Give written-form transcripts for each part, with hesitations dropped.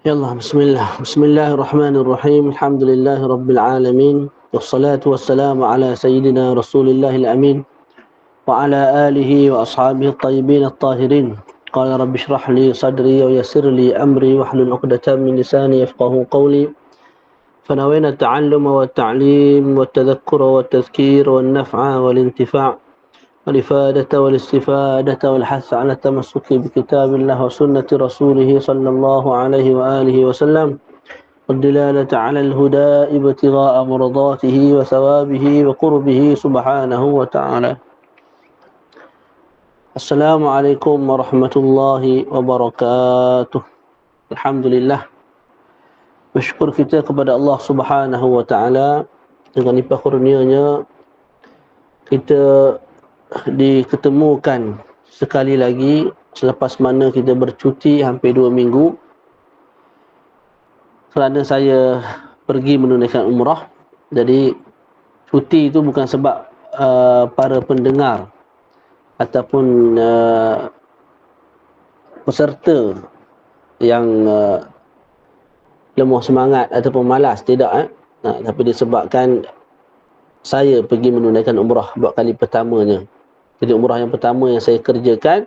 يلا بسم الله بسم الله الرحمن الرحيم الحمد لله رب العالمين والصلاة والسلام على سيدنا رسول الله الأمين وعلى آله وأصحابه الطيبين الطاهرين قال رب اشرح لي صدري ويسر لي أمري واحلل عقدة من لساني يفقه قولي فنوينا التعلم والتعليم والتذكر والتذكير والنفع والانتفاع والإفادة والاستفادة والحث على التمسك بكتاب الله وسنة رسوله صلى الله عليه وآله وسلم والدلالة على الهدى ابتغاء مرضاته وثوابه وقربه سبحانه وتعالى. Assalamualaikum warahmatullahi wabarakatuh. Alhamdulillah, bersyukur kita kepada Allah Subhanahu wa taala dengan limpah kurnia-Nya kita diketemukan sekali lagi selepas mana kita bercuti hampir 2 minggu kerana saya pergi menunaikan umrah. Jadi cuti itu bukan sebab para pendengar ataupun peserta yang lemah semangat ataupun malas, tidak tapi disebabkan saya pergi menunaikan umrah buat kali pertamanya. Jadi umrah yang pertama yang saya kerjakan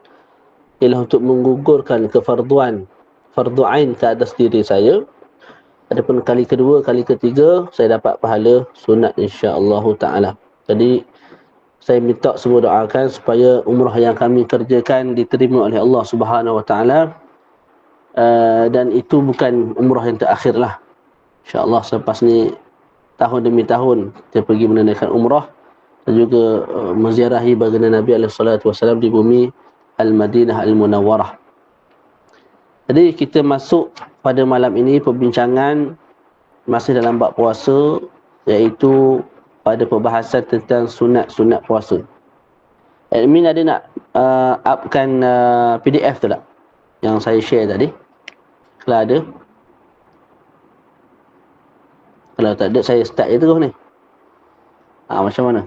ialah untuk menggugurkan kefarduan fardu ain ke atas diri saya. Adapun kali kedua, kali ketiga saya dapat pahala sunat insya-Allah taala. Jadi saya minta semua doakan supaya umrah yang kami kerjakan diterima oleh Allah Subhanahu wa taala, dan itu bukan umrah yang terakhir lah. Insya-Allah selepas ni tahun demi tahun kita pergi menunaikan umrah dan juga menziarahi baginda Nabi alaihi salatu wasallam di bumi Al-Madinah Al-Munawwarah. Jadi kita masuk pada malam ini perbincangan masih dalam bab puasa, iaitu pada perbahasan tentang sunat-sunat puasa. Admin ada nak upkan PDF tu tak? Yang saya share tadi. Kalau ada. Kalau tak ada, saya start je terus ni. Macam mana?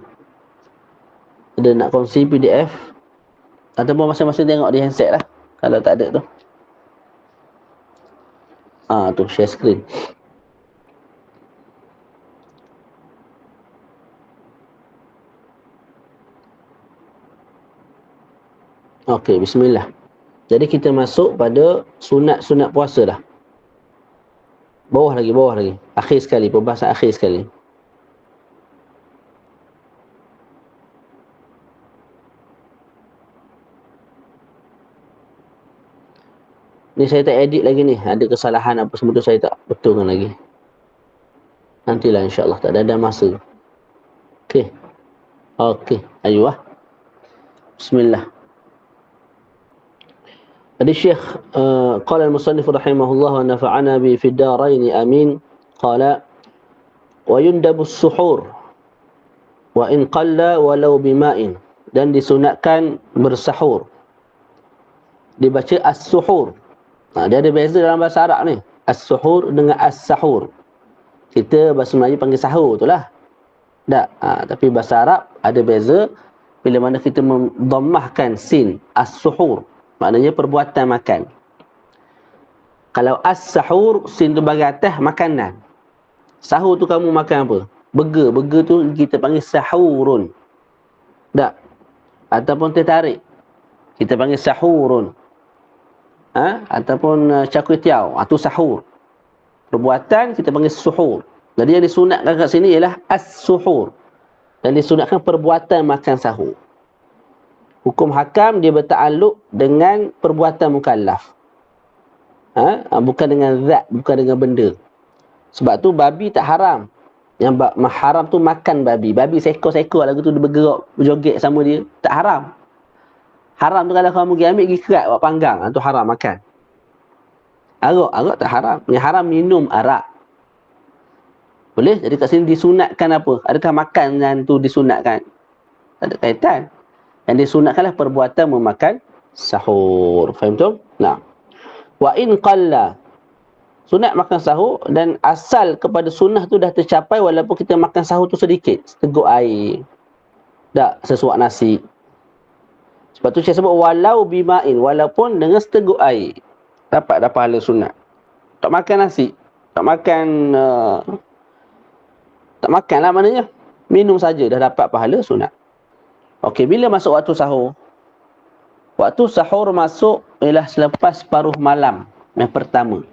Ada nak kongsi PDF? Ataupun masing-masing tengok di handset lah. Kalau tak ada tu. Tu share screen. Okey, bismillah. Jadi kita masuk pada sunat-sunat puasa dah. Bawah lagi. Akhir sekali, perbahasan akhir sekali. Ni saya tak edit lagi ni. Ada kesalahan apa semua tu saya tak betulkan lagi. Nantilah insya-Allah, tak ada masa. Okey, ayo Bismillah. Jadi Syekh qala al-musannif rahimahullah wa nafa'ana bi fid darain amin. Qala wa yundabu as-suhur wa in qalla walau bima'in, dan disunatkan bersahur. Dibaca as-suhur. Dia ada beza dalam bahasa Arab ni. As-suhur dengan as-sahur. Kita bahasa Melayu panggil sahur tu lah. Tak. Tapi bahasa Arab ada beza bila mana kita mendhammahkan sin as-suhur. Maknanya perbuatan makan. Kalau as-sahur, sin tu bagi atas makanan. Sahur tu kamu makan apa? Burger. Burger tu kita panggil sahurun. Tak. Ataupun tertarik, kita panggil sahurun. Ataupun char kway teow, tu sahur. Perbuatan kita panggil suhur. Jadi yang disunatkan kat sini ialah as-suhur. Dan disunatkan perbuatan makan sahur. Hukum hakam dia bertakluk dengan perbuatan mukallaf. Bukan dengan zat, bukan dengan benda. Sebab tu babi tak haram. Yang haram tu makan babi. Babi seekor-seekor lagu tu dia bergerak, berjoget sama dia, tak haram. Haram tu kalau kamu pergi ambil, pergi kerat buat panggang, tu haram makan. Arak tak haram. Yang haram minum arak. Boleh? Jadi kat sini disunatkan apa? Adakah makanan tu disunatkan? Tak ada kaitan. Yang disunatkanlah perbuatan memakan sahur. Faham tu? Nah. Wa in qalla. Sunat makan sahur, dan asal kepada sunnah tu dah tercapai walaupun kita makan sahur tu sedikit. Seteguk air. Tak sesuap nasi. Sebab tu saya sebut walau bima'in, walaupun dengan seteguk air dapat pahala sunat. Tak makan nasi, tak makan tak makan lah maknanya. Minum saja dah dapat pahala sunat. Okey, bila masuk waktu sahur? Waktu sahur masuk ialah selepas separuh malam yang pertama.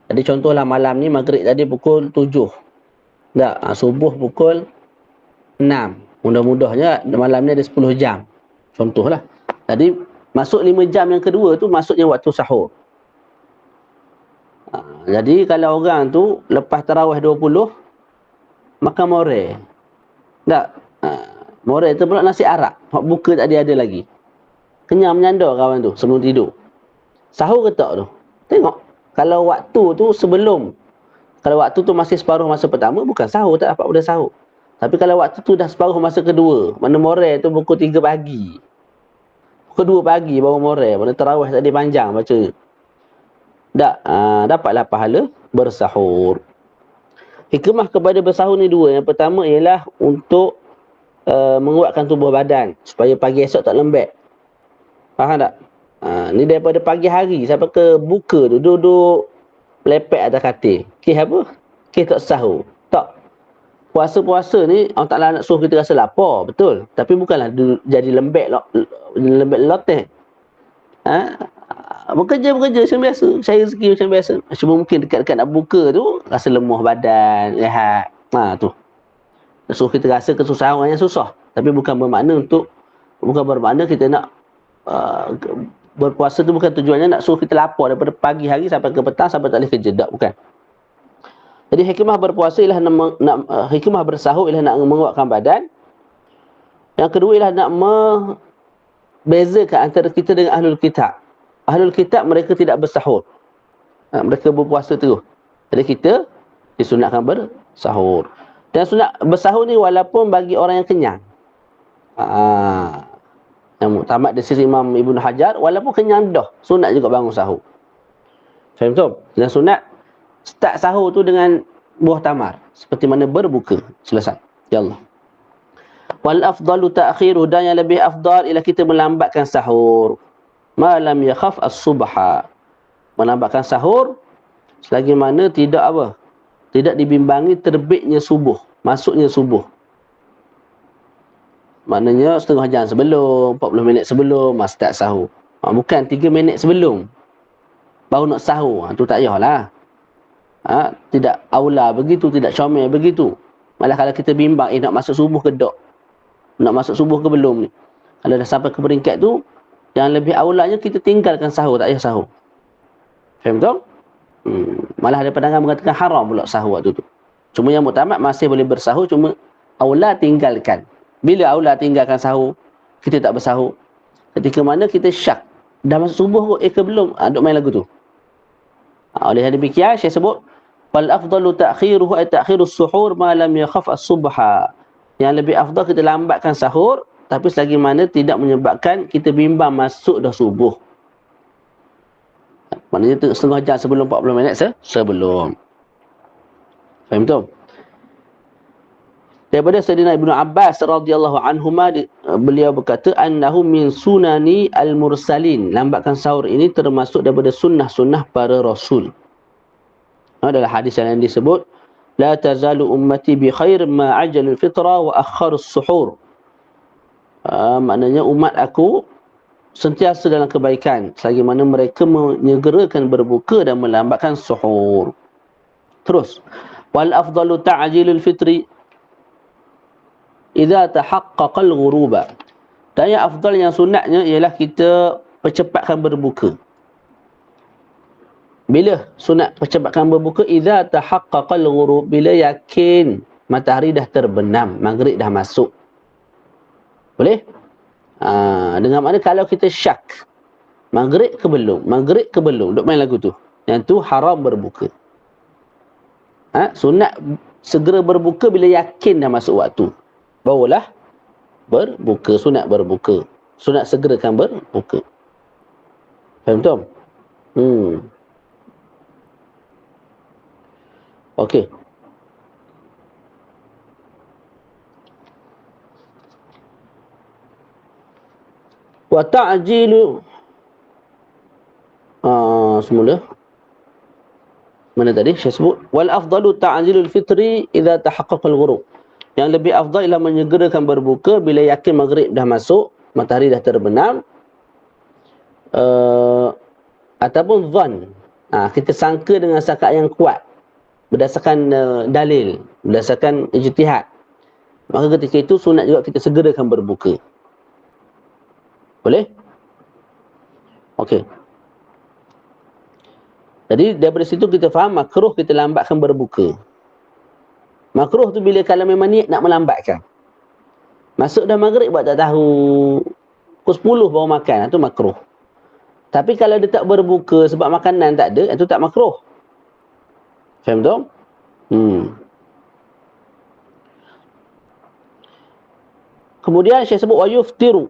Jadi contohlah malam ni maghrib tadi pukul 7. Tak, subuh pukul 6. Mudah-mudahnya malam ni ada 10 jam. Contohlah. Jadi masuk 5 jam yang kedua tu masuknya waktu sahur. Jadi kalau orang tu lepas tarawih 20 makan more. Tak. More tu pula nasi arak. Hak buka tak ada lagi. Kenyang menyandar kawan tu sebelum tidur. Sahur ke tak tu? Tengok. Kalau waktu tu sebelum, kalau waktu tu masih separuh masa pertama, bukan sahur, tak dapat pada sahur. Tapi kalau waktu tu dah separuh masa kedua, mana more tu pukul 3 pagi. Pukul 2 pagi baru more. Mana tarawih tadi panjang baca. Tak, dapatlah pahala bersahur. Hikmah kepada bersahur ni dua. Yang pertama ialah untuk menguatkan tubuh badan supaya pagi esok tak lembek. Faham tak? Ni daripada pagi hari sampai ke buka tu duduk lepek atas katil. Kes apa? Kes tak sahur. Tak. Puasa-puasa ni Allah Ta'ala nak suruh kita rasa lapar, betul. Tapi bukanlah jadi lembek loteh. Bekerja macam biasa. Cari rezeki macam biasa. Cuma mungkin dekat-dekat nak buka tu rasa lemah badan, rehat. Tu. Suruh kita rasa kesusahan orang yang susah. Tapi bukan bermakna kita nak berpuasa tu bukan tujuannya nak suruh kita lapar daripada pagi hari sampai ke petang sampai tak boleh kerja. Tak, bukan. Jadi hikmah berpuasa ialah hikmah bersahur ialah nak menguatkan badan. Yang kedua ialah nak membezakan antara kita dengan ahlul kitab. Ahlul kitab mereka tidak bersahur. Mereka berpuasa terus. Jadi kita disunatkan bersahur. Dan sunat bersahur ni walaupun bagi orang yang kenyang. Yang muktamad dari sisi Imam Ibn Hajar, walaupun kenyang dah, sunat juga bangun sahur. Faham tu? Dan sunat start sahur tu dengan buah tamar, seperti mana berbuka. Selesai. Ya Allah. Wal afdalu ta'khiru, dan yang lebih afdal ialah kita melambatkan sahur. Ma lam yakhaf as-subha. Melambatkan sahur selagi mana tidak apa? Tidak dibimbangi terbitnya subuh, masuknya subuh. Maknanya setengah jam sebelum, 40 minit sebelum start sahur. Bukan 3 minit sebelum baru nak sahur. Tu tak payahlah. Tidak aula begitu, tidak comel begitu. Malah kalau kita bimbang, nak masuk subuh ke tak? Nak masuk subuh ke belum ni? Kalau dah sampai ke peringkat tu, yang lebih aulanya kita tinggalkan sahur, tak payah sahur. Faham tak? Malah ada pandangan mengatakan haram pula sahur waktu tu. Cuma yang muktamad masih boleh bersahur, cuma aula tinggalkan. Bila aula tinggalkan sahur, kita tak bersahur. Ketika mana kita syak, dah masuk subuh kot, ke belum? Duk main lagu tu. Oleh demikian, saya sebut, wal afdalu ta'khiruhu ay ta'khirus suhur ma lam yakhaf as-subha. Yang lebih afdal kita lambatkan sahur, tapi selagi mana tidak menyebabkan kita bimbang masuk dah subuh. Maknanya setengah jam sebelum, 40 minit sebelum. Faham tu? Daripada Sayyidina Ibnu Abbas radhiyallahu anhuma, beliau berkata, annahu min sunani al-mursalin. Lambatkan sahur ini termasuk daripada sunnah-sunnah para rasul. Adalah hadis yang disebut, la tazalu ummati bi khair ma ajalul fitra wa akharus suhur. Maknanya umat aku sentiasa dalam kebaikan selagi mana mereka menyegerakan berbuka dan melambatkan suhur. Terus, wal afdalu ta'jilul fitri idza tahaqqaqa al-ghuruba. Dan yang afdal, yang sunatnya ialah kita percepatkan berbuka. Bila sunat percepatkan berbuka? Idza tahaqqaqa al-ghurub, bila yakin matahari dah terbenam, maghrib dah masuk. Boleh? Dengan mana kalau kita syak, maghrib ke belum? Maghrib ke belum? Duk main lagu tu. Yang tu haram berbuka. Sunat segera berbuka bila yakin dah masuk waktu. Barulah berbuka, sunat berbuka. Sunat segerakan berbuka. Faham tak? Okey. Wa ta'jilu semula. Mana tadi saya sebut? Wal afdalu ta'jilul fitri idza tahaqqaqal ghurub. Yang lebih afdal ialah menyegerakan berbuka bila yakin maghrib dah masuk, matahari dah terbenam, ataupun zon. Kita sangka dengan sangka yang kuat berdasarkan dalil, berdasarkan ijtihad. Maka ketika itu sunat juga kita segerakan berbuka. Boleh? Okey. Jadi daripada situ kita faham makruh kita lambatkan berbuka. Makruh tu bila kalau memang niat nak melambatkan. Masuk dah maghrib buat tak tahu, pukul 10 baru makan, itu makruh. Tapi kalau dia tak berbuka sebab makanan tak ada, itu tak makruh. Faham tak? Kemudian saya sebut wa yuftiru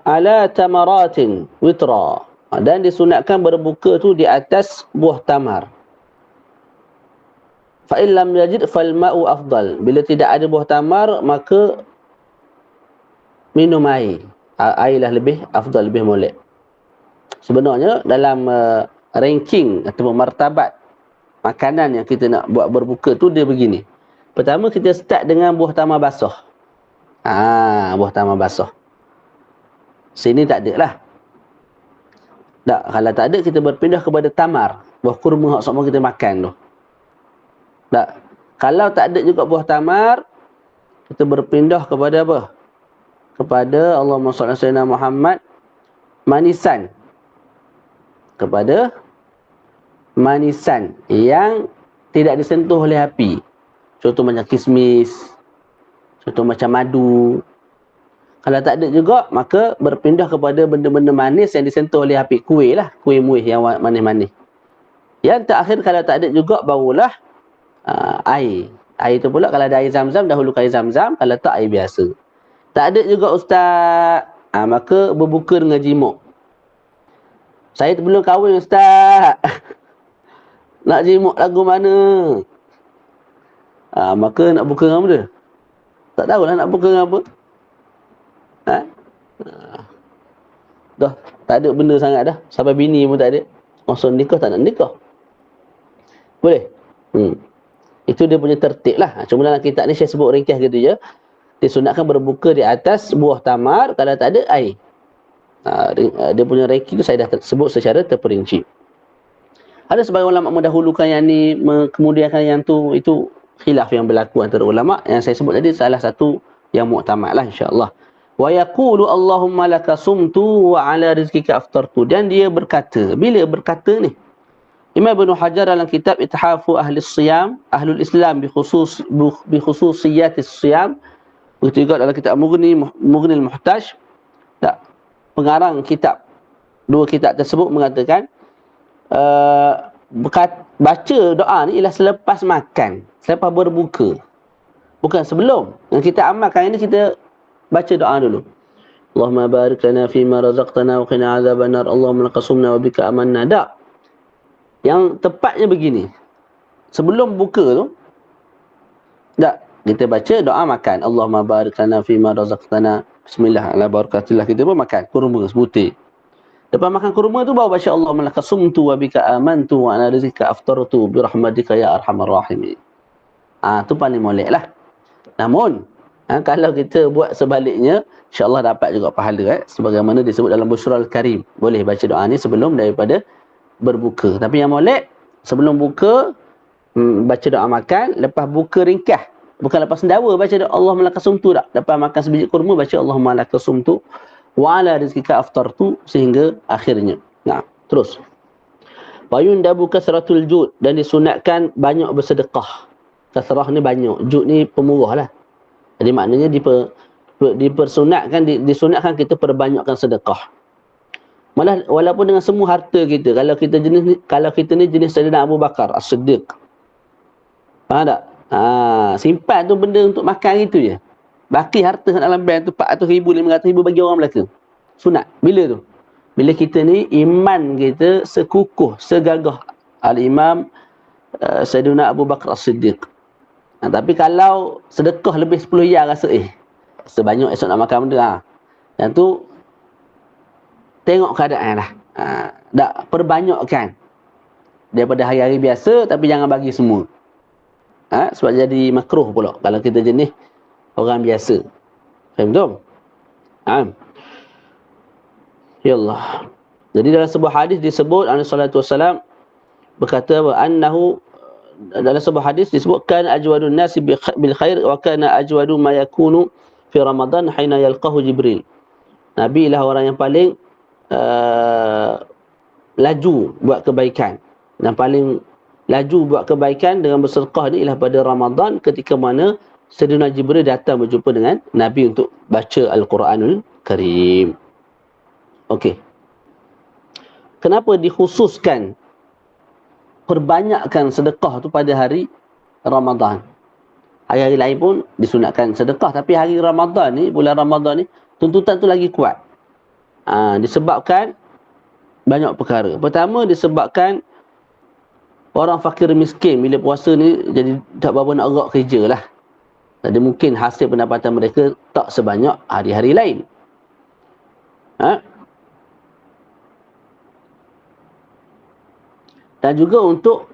ala tamaratin witra. Dan disunatkan berbuka tu di atas buah tamar. Fa in lam yajid fal ma'u afdal. Bila tidak ada buah tamar, maka minum air. Airlah lebih afdal, lebih molek. Sebenarnya dalam ranking atau martabat makanan yang kita nak buat berbuka tu dia begini. Pertama kita start dengan buah tamar basah. Buah tamar basah. Sini tak ada lah. Tak, kalau tak ada kita berpindah kepada tamar. Buah kurma hak semua kita makan tu. Tak. Kalau tak ada juga buah tamar, kita berpindah kepada apa? Kepada Allahumma shalli ala sayyidina Muhammad, manisan. Kepada manisan yang tidak disentuh oleh api. Contoh macam kismis, contoh macam madu. Kalau tak ada juga, maka berpindah kepada benda-benda manis yang disentuh oleh api. Kuih lah, kuih muih yang manis-manis. Yang terakhir kalau tak ada juga, barulah air. Air tu pula kalau ada air zam-zam, dahulukan air zam-zam. Kalau tak, air biasa. Tak ada juga ustaz, maka berbuka dengan jimuk. Saya belum kahwin ustaz. Nak jimuk lagu mana? Maka nak buka dengan apa? Tak tahulah nak buka dengan apa. Dah tak ada benda sangat dah. Sampai bini pun tak ada. Maksud nikah tak nak nikah. Boleh? Itu dia punya tertib lah. Cuma dalam kitab ni saya sebut ringkas gitu je. Disunatkan berbuka di atas buah tamar. Kalau tak ada air. Dia punya ranking tu saya dah sebut secara terperinci. Ada sebagian ulama mendahulukan yang ni, kemudiankan yang tu. Itu khilaf yang berlaku antara ulama. Yang saya sebut tadi salah satu yang muktamad lah insya-Allah. Wa yaqulu Allahumma laka sumtu wa ala rizqika aftartu. Dan dia berkata, bila berkata ni, Imam Ibn Hajar dalam kitab Ithafu Ahli Siyam, Ahlul Islam bi khususiyatis siyam, begitu juga dalam kitab Mughni al-Muhtaj, pengarang kitab, dua kitab tersebut mengatakan baca doa ni ialah selepas makan, selepas berbuka, bukan sebelum. Yang kita amalkan ini, kita baca doa dulu. Allahumma barik lana fima razaqtana wa qina azabannar. Allahumma laqasumna wa bika amanna. Tak. Yang tepatnya begini. Sebelum buka tu, tak, kita baca doa makan. Allahumma barik lana fima razaqtana. Bismillah ala barakatillah. Kita pun makan kurma sebutir. Lepas makan kurma tu baru baca Allahumma laqasumtu wa bika amantu wa ala rizqika aftartu bi rahmatika ya arhamar rahimin. Tu paling molek lah. Namun kalau kita buat sebaliknya, insya-Allah dapat juga pahala sebagaimana disebut dalam Busyral Karim. Boleh baca doa ni sebelum daripada berbuka. Tapi yang molek, sebelum buka baca doa makan, lepas buka ringkas. Bukan lepas sendawa baca doa Allahumma lakasumtu tak. Lepas makan sebiji kurma baca Allahumma lakasumtu wa ala rizqika aftartu sehingga akhirnya. Terus. Wayundabu kasratul jud, dan disunatkan banyak bersedekah. Kasrah ni banyak, jud ni pemurah lah. Jadi maknanya dipersunatkan, disunatkan kita perbanyakkan sedekah. Malah walaupun dengan semua harta kita, kalau kita ni jenis Sayyidina Abu Bakar As-Siddiq. Faham tak? Simpan tu benda untuk makan gitu je. Baki harta dalam bank tu 400,000, 500,000 bagi orang Melaka. Sunat. Bila tu? Bila kita ni iman kita sekukuh, segagah Al-Imam Sayyidina Abu Bakar As-Siddiq. Tapi kalau sedekah lebih 10 riyal rasa sebanyak esok nak makan benda. Yang tu tengok keadaan lah. Tak perbanyakkan. daripada hari-hari biasa, tapi jangan bagi semua. Sebab jadi makruh pula kalau kita jenis orang biasa. Faham tak? Ya Allah. Jadi dalam sebuah hadis disebut Nabi sallallahu alaihi wasallam berkata bahawa annahu, dalam sebuah hadis disebutkan ajwadun nasi bil khair wa kana ajwadu ma yakunu fi Ramadan hina yalqahu Jibril. Nabi lah orang yang paling laju buat kebaikan, dan paling laju buat kebaikan dengan bersedekah ni ialah pada Ramadan, ketika mana Sayyidina Jibril datang berjumpa dengan Nabi untuk baca Al-Quranul Karim. Okey. Kenapa dikhususkan perbanyakkan sedekah tu pada hari Ramadan? Hari-hari lain pun disunatkan sedekah, tapi hari Ramadan ni, bulan Ramadan ni, tuntutan tu lagi kuat. Disebabkan banyak perkara. Pertama, disebabkan orang fakir miskin bila puasa ni jadi tak berapa nak gerak kerja lah. Jadi mungkin hasil pendapatan mereka tak sebanyak hari-hari lain. Dan juga untuk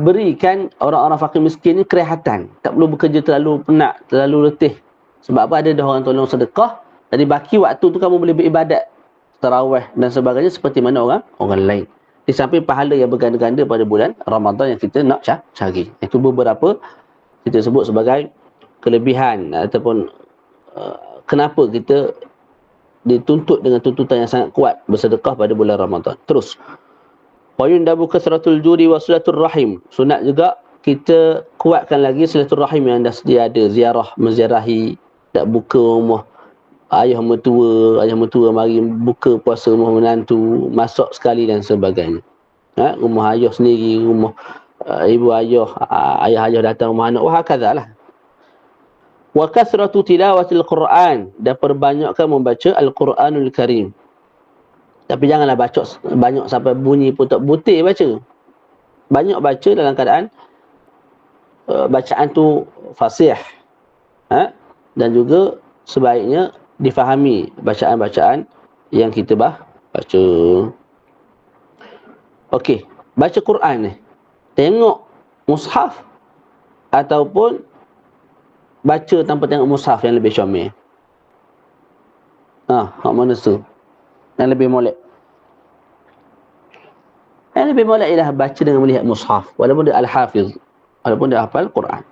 berikan orang-orang fakir miskin ni kerehatan. Tak perlu bekerja terlalu penat, terlalu letih. Sebab apa? Ada dah orang tolong sedekah. Jadi baki waktu tu kamu boleh beribadat, tarawih dan sebagainya seperti mana orang lain. Di samping pahala yang berganda-ganda pada bulan Ramadan yang kita nak cari. Itu beberapa kita sebut sebagai kelebihan ataupun kenapa kita dituntut dengan tuntutan yang sangat kuat bersedekah pada bulan Ramadan. Terus, wa yundabu kasratul judi wa silatul rahim. Sunat juga kita kuatkan lagi silatul rahim yang dah sedia ada, ziarah, menziarahi, tak buka rumah ayah mertua mari buka puasa rumah menantu, masak sekali dan sebagainya. Rumah ayah sendiri, rumah ibu ayah, ayah datang rumah anak, wah kadalah. Wa kasratu tilawatil Quran, dan perbanyakkan membaca Al-Quranul Karim. Tapi janganlah baca banyak sampai bunyi pun tak butir baca. Banyak baca dalam keadaan bacaan tu fasih. Dan juga sebaiknya difahami bacaan-bacaan yang kita baca. Okey, baca Quran ni, tengok mushaf ataupun baca tanpa tengok mushaf yang lebih syamil? Hak mana tu? Yang lebih molek? Yang lebih molek ialah baca dengan melihat mushaf, walaupun dia al-hafiz, walaupun dia hafal Quran.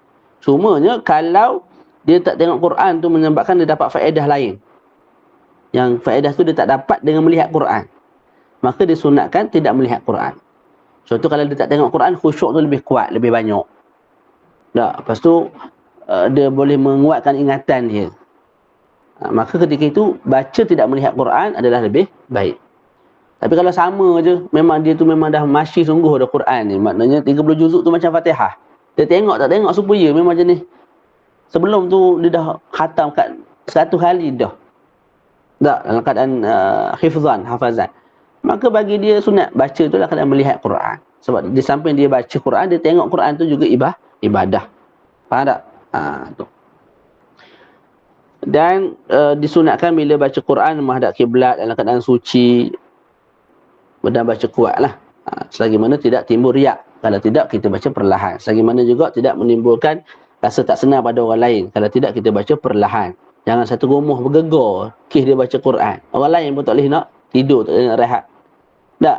Cumanya kalau dia tak tengok Quran tu menyebabkan dia dapat faedah lain, yang faedah tu dia tak dapat dengan melihat Quran, maka disunatkan tidak melihat Quran. Contoh, kalau dia tak tengok Quran, khusyuk tu lebih kuat, lebih banyak. Lepas tu dia boleh menguatkan ingatan dia. Maka ketika itu baca tidak melihat Quran adalah lebih baik. Tapi kalau sama je, memang dia tu memang dah masyi sungguh dah Quran ni, maknanya 30 juzuk tu macam Fatihah, dia tengok tak tengok supaya memang jenis sebelum tu dia dah khatam kat 100 kali dah. Dalam keadaan hafazan. Maka bagi dia sunat baca tu dalam keadaan melihat Quran. Sebab di samping dia baca Quran, dia tengok Quran tu juga ibadah. Faham tak? Tu. Dan disunatkan bila baca Quran menghadap kiblat dalam keadaan suci, dan baca kuat lah. Selagi mana tidak timbul riak. Kalau tidak, kita baca perlahan. Selagi mana juga tidak menimbulkan rasa tak senang pada orang lain. Kalau tidak, kita baca perlahan. Jangan satu rumah bergegar dia baca Quran. Orang lain pun tak boleh nak tidur, tak boleh nak rehat. Tak.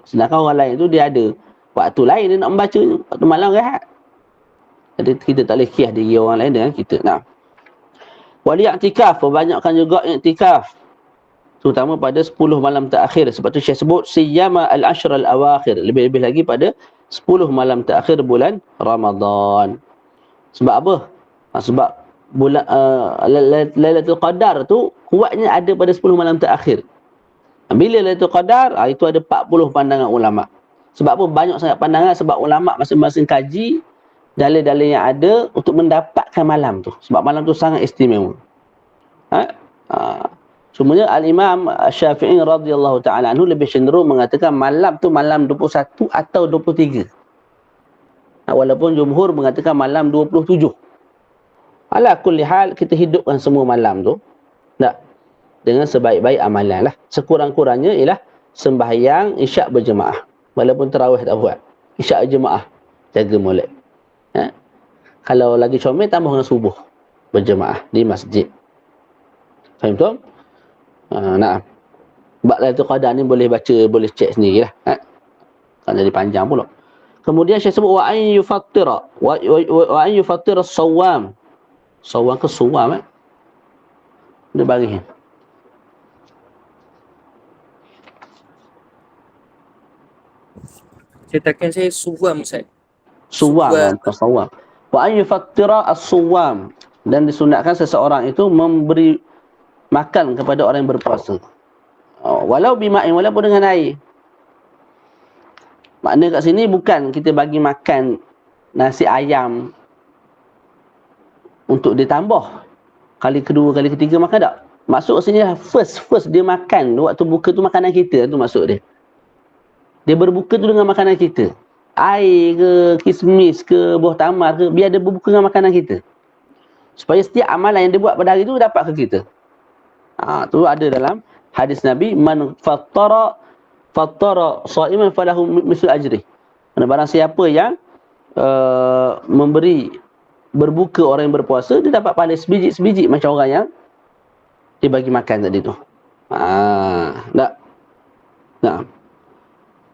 Sedangkan orang lain tu dia ada waktu lain dia nak membaca, waktu malam rehat. Jadi kita tak boleh kias diri orang lain dengan kita. Wal i'tikaf, perbanyakkan juga i'tikaf, terutama pada 10 malam terakhir. Sebab tu Syekh sebut siyama al-ashr al-awakhir, lebih-lebih lagi pada 10 malam terakhir bulan Ramadan. Sebab apa? Sebab bulan Lailatul Qadar tu kuatnya ada pada 10 malam terakhir. Bila Lailatul Qadar, itu ada 40 pandangan ulama. Sebab apa? Banyak sangat pandangan, sebab ulama masing-masing kaji dalil-dalil yang ada untuk mendapatkan malam tu. Sebab malam tu sangat istimewa. Cumanya Al-Imam Syafi'i radhiyallahu ta'ala anhu lebih cenderung mengatakan malam tu malam 21 atau 23. Walaupun jumhur mengatakan malam 27. Ala kulli hal, kita hidupkan semua malam tu dengan sebaik-baik amalan lah. Sekurang-kurangnya ialah sembahyang isyak berjemaah. walaupun tarawih tak buat. Isyak jemaah, jaga molek. Ha? Kalau lagi comel, tambah dengan subuh berjemaah di masjid. Faham tu? Nah, bab Lailatul Qadar ni boleh baca, boleh cek sendirilah. Kan jadi panjang pula. Kemudian Syekh sebut wa an yufattira wa an yufattira as-sawam. Sawam ke suwam dia bagi. Ceritakan saya suam Ustaz. Suwam bukan sawam. Wa an yufattira as-suwam, dan disunatkan seseorang itu memberi makan kepada orang yang berpuasa. Walau bima'in, walaupun dengan air. Makna kat sini bukan kita bagi makan nasi ayam untuk ditambah kali kedua, kali ketiga makan tak. Maksud sini first dia makan waktu buka tu, makanan kita tu maksud dia. Dia berbuka tu dengan makanan kita. Air ke, kismis ke, buah tamar ke, biar dia berbuka dengan makanan kita. Supaya setiap amalan yang dia buat pada hari tu dapat ke kita. Tu ada dalam hadis Nabi, man fattara sha'iman falahu mislu ajri. Barang siapa yang memberi berbuka orang yang berpuasa, dia dapat pahala sebiji-sebiji macam orang yang dia bagi makan tadi tu. Tak. Nah.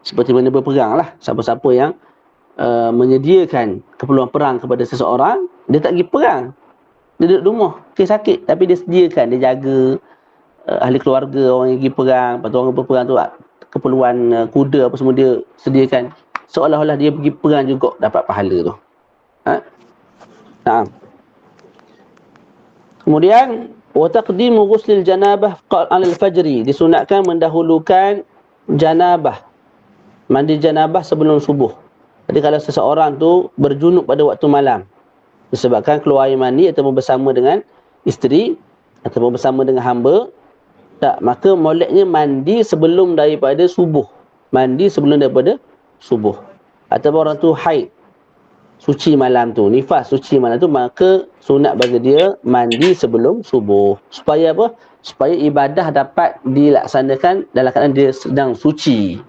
Seperti mana berperang lah. Siapa-siapa yang menyediakan keperluan perang kepada seseorang, dia tak pergi perang. Dia duduk rumah, sakit, tapi dia sediakan, dia jaga ahli keluarga orang yang pergi perang. Lepas tu orang berperang tu keperluan kuda apa semua dia sediakan. Seolah-olah dia pergi perang juga dapat pahala tu. Nah. Kemudian wa taqdimu ghuslil janabah qala al-fajri, disunatkan mendahulukan janabah, mandi janabah sebelum subuh. Jadi kalau seseorang tu berjunub pada waktu malam disebabkan keluar air mani atau bersama dengan isteri atau bersama dengan hamba, tak, maka moleknya mandi sebelum daripada subuh. Mandi sebelum daripada subuh. Atau orang tu haid, suci malam tu, nifas suci malam tu, maka sunat bagi dia mandi sebelum subuh. Supaya apa? Supaya ibadah dapat dilaksanakan dalam keadaan dia sedang suci.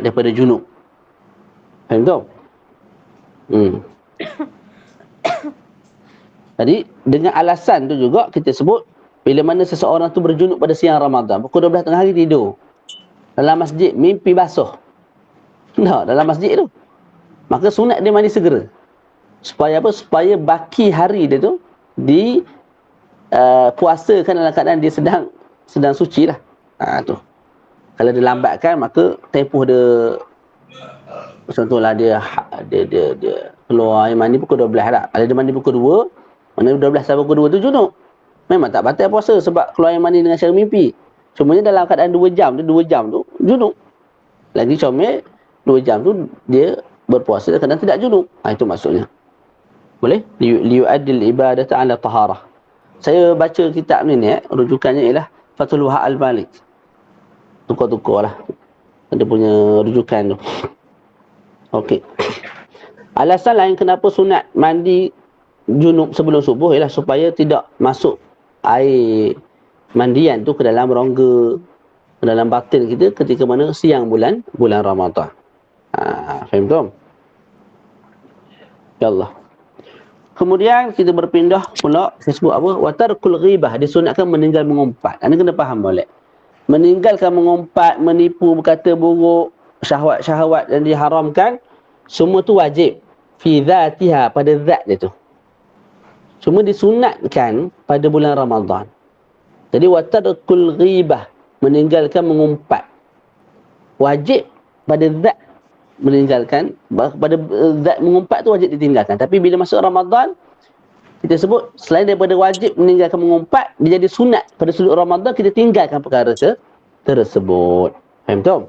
Daripada junub. Faham tu? Jadi dengan alasan tu juga kita sebut, bila mana seseorang tu berjunub pada siang Ramadan, pukul 12 tengah hari tidur dalam masjid, mimpi basuh. Dalam masjid tu, maka sunat dia mandi segera. Supaya apa? Supaya baki hari dia tu di puasakan dalam keadaan dia sedang suci lah. Tu. Kalau dia lambatkan, maka tempoh dia, contohlah dia keluar air mandi pukul 12 tak. Kalau dia mandi pukul 2, mana 12 sampai pukul 2 tu junub. Memang tak batal puasa sebab keluar air mandi dengan cara mimpi. Cumanya dalam keadaan 2 jam tu junub. Lagi comel 2 jam tu dia berpuasa kadang tidak junub. Itu maksudnya. Boleh? Liyu'addil ibadata ala taharah. Saya baca kitab ni rujukannya ialah Fathul Wahab Al-Malik. Tukar-tukar lah. Dia punya rujukan tu. Okey. Alasan lain kenapa sunat mandi junub sebelum subuh ialah supaya tidak masuk air mandian tu ke dalam rongga, ke dalam batin kita ketika mana siang bulan Ramadan. Faham tu? Ya Allah. Kemudian kita berpindah pula, saya sebut apa? Wa tarkul ghibah, disunatkan meninggal mengumpat. Anda kena faham boleh. Meninggalkan mengumpat, menipu, berkata buruk, syahwat-syahwat yang diharamkan, semua tu wajib fi dhatiha, pada zat dia tu. Cuma disunatkan pada bulan Ramadan. Jadi wa tarkul ghibah, meninggalkan mengumpat. Wajib pada zat meninggalkan, pada zat mengumpat tu wajib ditinggalkan. Tapi bila masuk Ramadan, kita sebut selain daripada wajib meninggalkan mengumpat, dia jadi sunat pada sudut Ramadan kita tinggalkan perkara tersebut. Faham tu?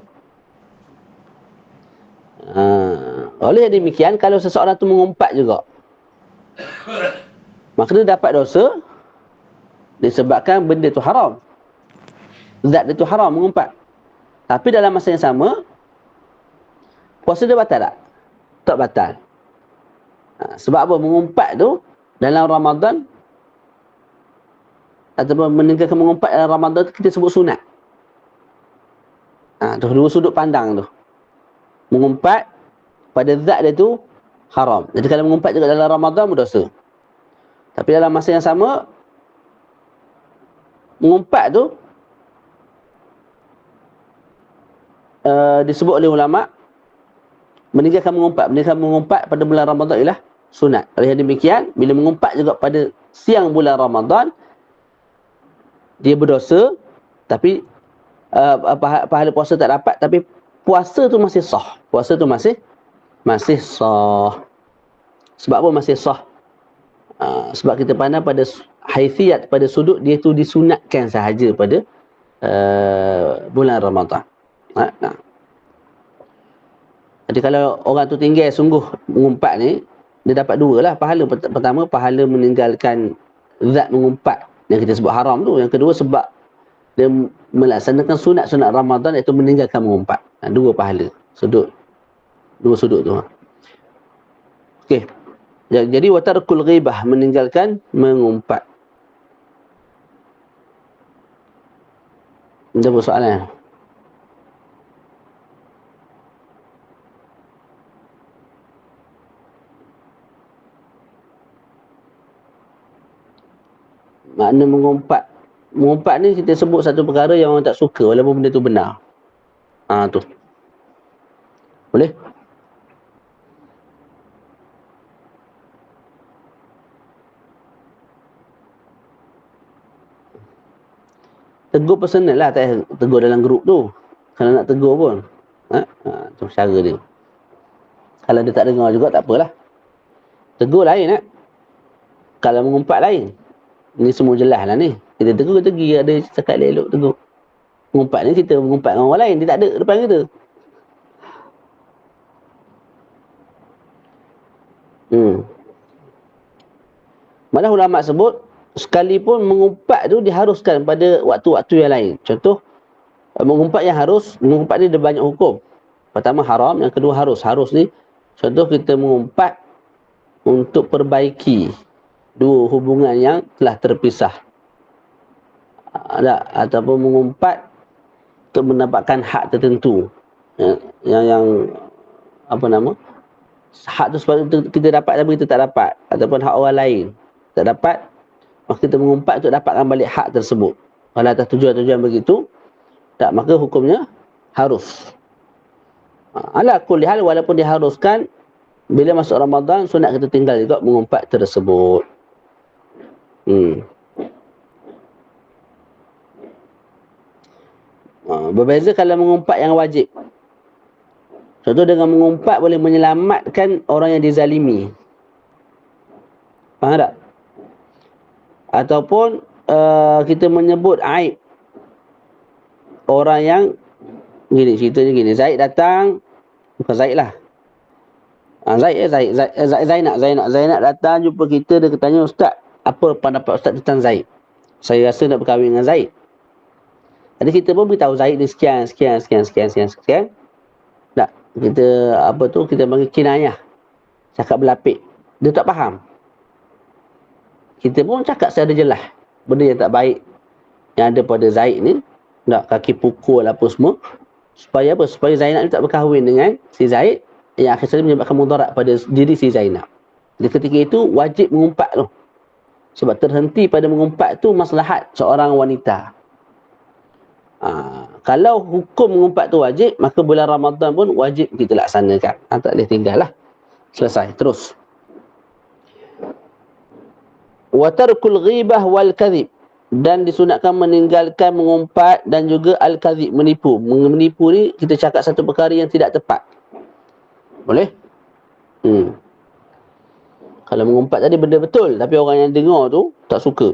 Oleh demikian, kalau seseorang tu mengumpat juga, maka dia dapat dosa disebabkan benda tu haram. Zat dia tu haram, mengumpat. Tapi dalam masa yang sama, puasa dia batal tak? Tak batal. Sebab apa? Mengumpat tu dalam Ramadan, ataupun meninggalkan mengumpat dalam Ramadan tu kita sebut sunat. Tu dua sudut pandang tu. Mengumpat pada zat dia tu haram. Jadi kalau mengumpat juga dalam Ramadan berdosa. Tapi dalam masa yang sama, mengumpat tu disebut oleh ulama meninggalkan mengumpat pada bulan Ramadan ialah sunat. Oleh demikian, bila mengumpat juga pada siang bulan Ramadan, dia berdosa, tapi pahala puasa tak dapat, tapi puasa tu masih sah. Puasa tu masih sah. Sebab apa masih sah? Sebab kita pandang pada haifiyat, pada sudut dia tu disunatkan sahaja pada bulan Ramadan. Jadi kalau orang tu tinggal sungguh mengumpat ni, dia dapat dua lah pahala. Pertama, pahala meninggalkan zat mengumpat yang kita sebut haram tu. Yang kedua, sebab dia melaksanakan sunat-sunat Ramadan, iaitu meninggalkan mengumpat. Dua pahala. Dua sudut tu. Okey. Jadi watarkul ghibah, meninggalkan mengumpat. Ada soalan? Makna mengumpat. Mengumpat ni kita sebut satu perkara yang orang tak suka walaupun benda tu benar. Tu. Boleh? Tegur personal lah, tak tegur dalam grup tu. Kalau nak tegur pun. Tu cara dia. Kalau dia tak dengar juga tak apalah. Tegur lain Kalau mengumpat lain. Ini semua jelas lah ni. Kita tegur, kita pergi ada cakap elok tegur. Mengumpat ni kita mengumpat dengan orang lain. Dia tak ada depan kita. Malah ulama sebut, sekalipun mengumpat tu diharuskan pada waktu-waktu yang lain. Contoh, mengumpat yang harus, mengumpat ni ada banyak hukum. Pertama haram, yang kedua harus. Harus ni, contoh kita mengumpat untuk perbaiki dua hubungan yang telah terpisah. Ataupun mengumpat untuk mendapatkan hak tertentu. Yang apa nama? Hak tu sebab kita dapat tapi kita tak dapat. Ataupun hak orang lain tak dapat, maka kita mengumpat untuk dapatkan balik hak tersebut. Kalau atas tujuan-tujuan begitu, maka hukumnya harus. Ala kulli hal, walaupun diharuskan, bila masuk Ramadan, sunat kita tinggal juga mengumpat tersebut. Berbeza kalau mengumpat yang wajib. Contoh, dengan mengumpat boleh menyelamatkan orang yang dizalimi. Faham tak? Ataupun kita menyebut aib orang yang gini, ceritanya gini, Zaid datang, bukan Zaid lah, Zainab datang jumpa kita, dia tanya, Ustaz, apa pendapat Ustaz tentang Zaid? Saya rasa nak berkahwin dengan Zaid. Jadi kita pun beritahu Zaid ni sekian. Tak, kita kita panggil kinayah, cakap berlapik. Dia tak faham. Kita pun cakap secara jelas benda yang tak baik yang ada pada Zaid ni, nak kaki pukul apa semua, supaya apa? Supaya Zainab ni tak berkahwin dengan si Zaid, yang akhirnya menyebabkan mudarat pada diri si Zainab. Jadi ketika itu wajib mengumpat tu. Sebab terhenti pada mengumpat tu maslahat seorang wanita. Kalau hukum mengumpat tu wajib, maka bulan Ramadan pun wajib kita laksanakan. Tak boleh tinggal lah. Selesai. Terus. Wa tarkul ghibah wal kadhib, dan disunatkan meninggalkan mengumpat dan juga al-kadhib, menipu. Menipu ni kita cakap satu perkara yang tidak tepat. Boleh? Kalau mengumpat tadi benda betul, tapi orang yang dengar tu tak suka.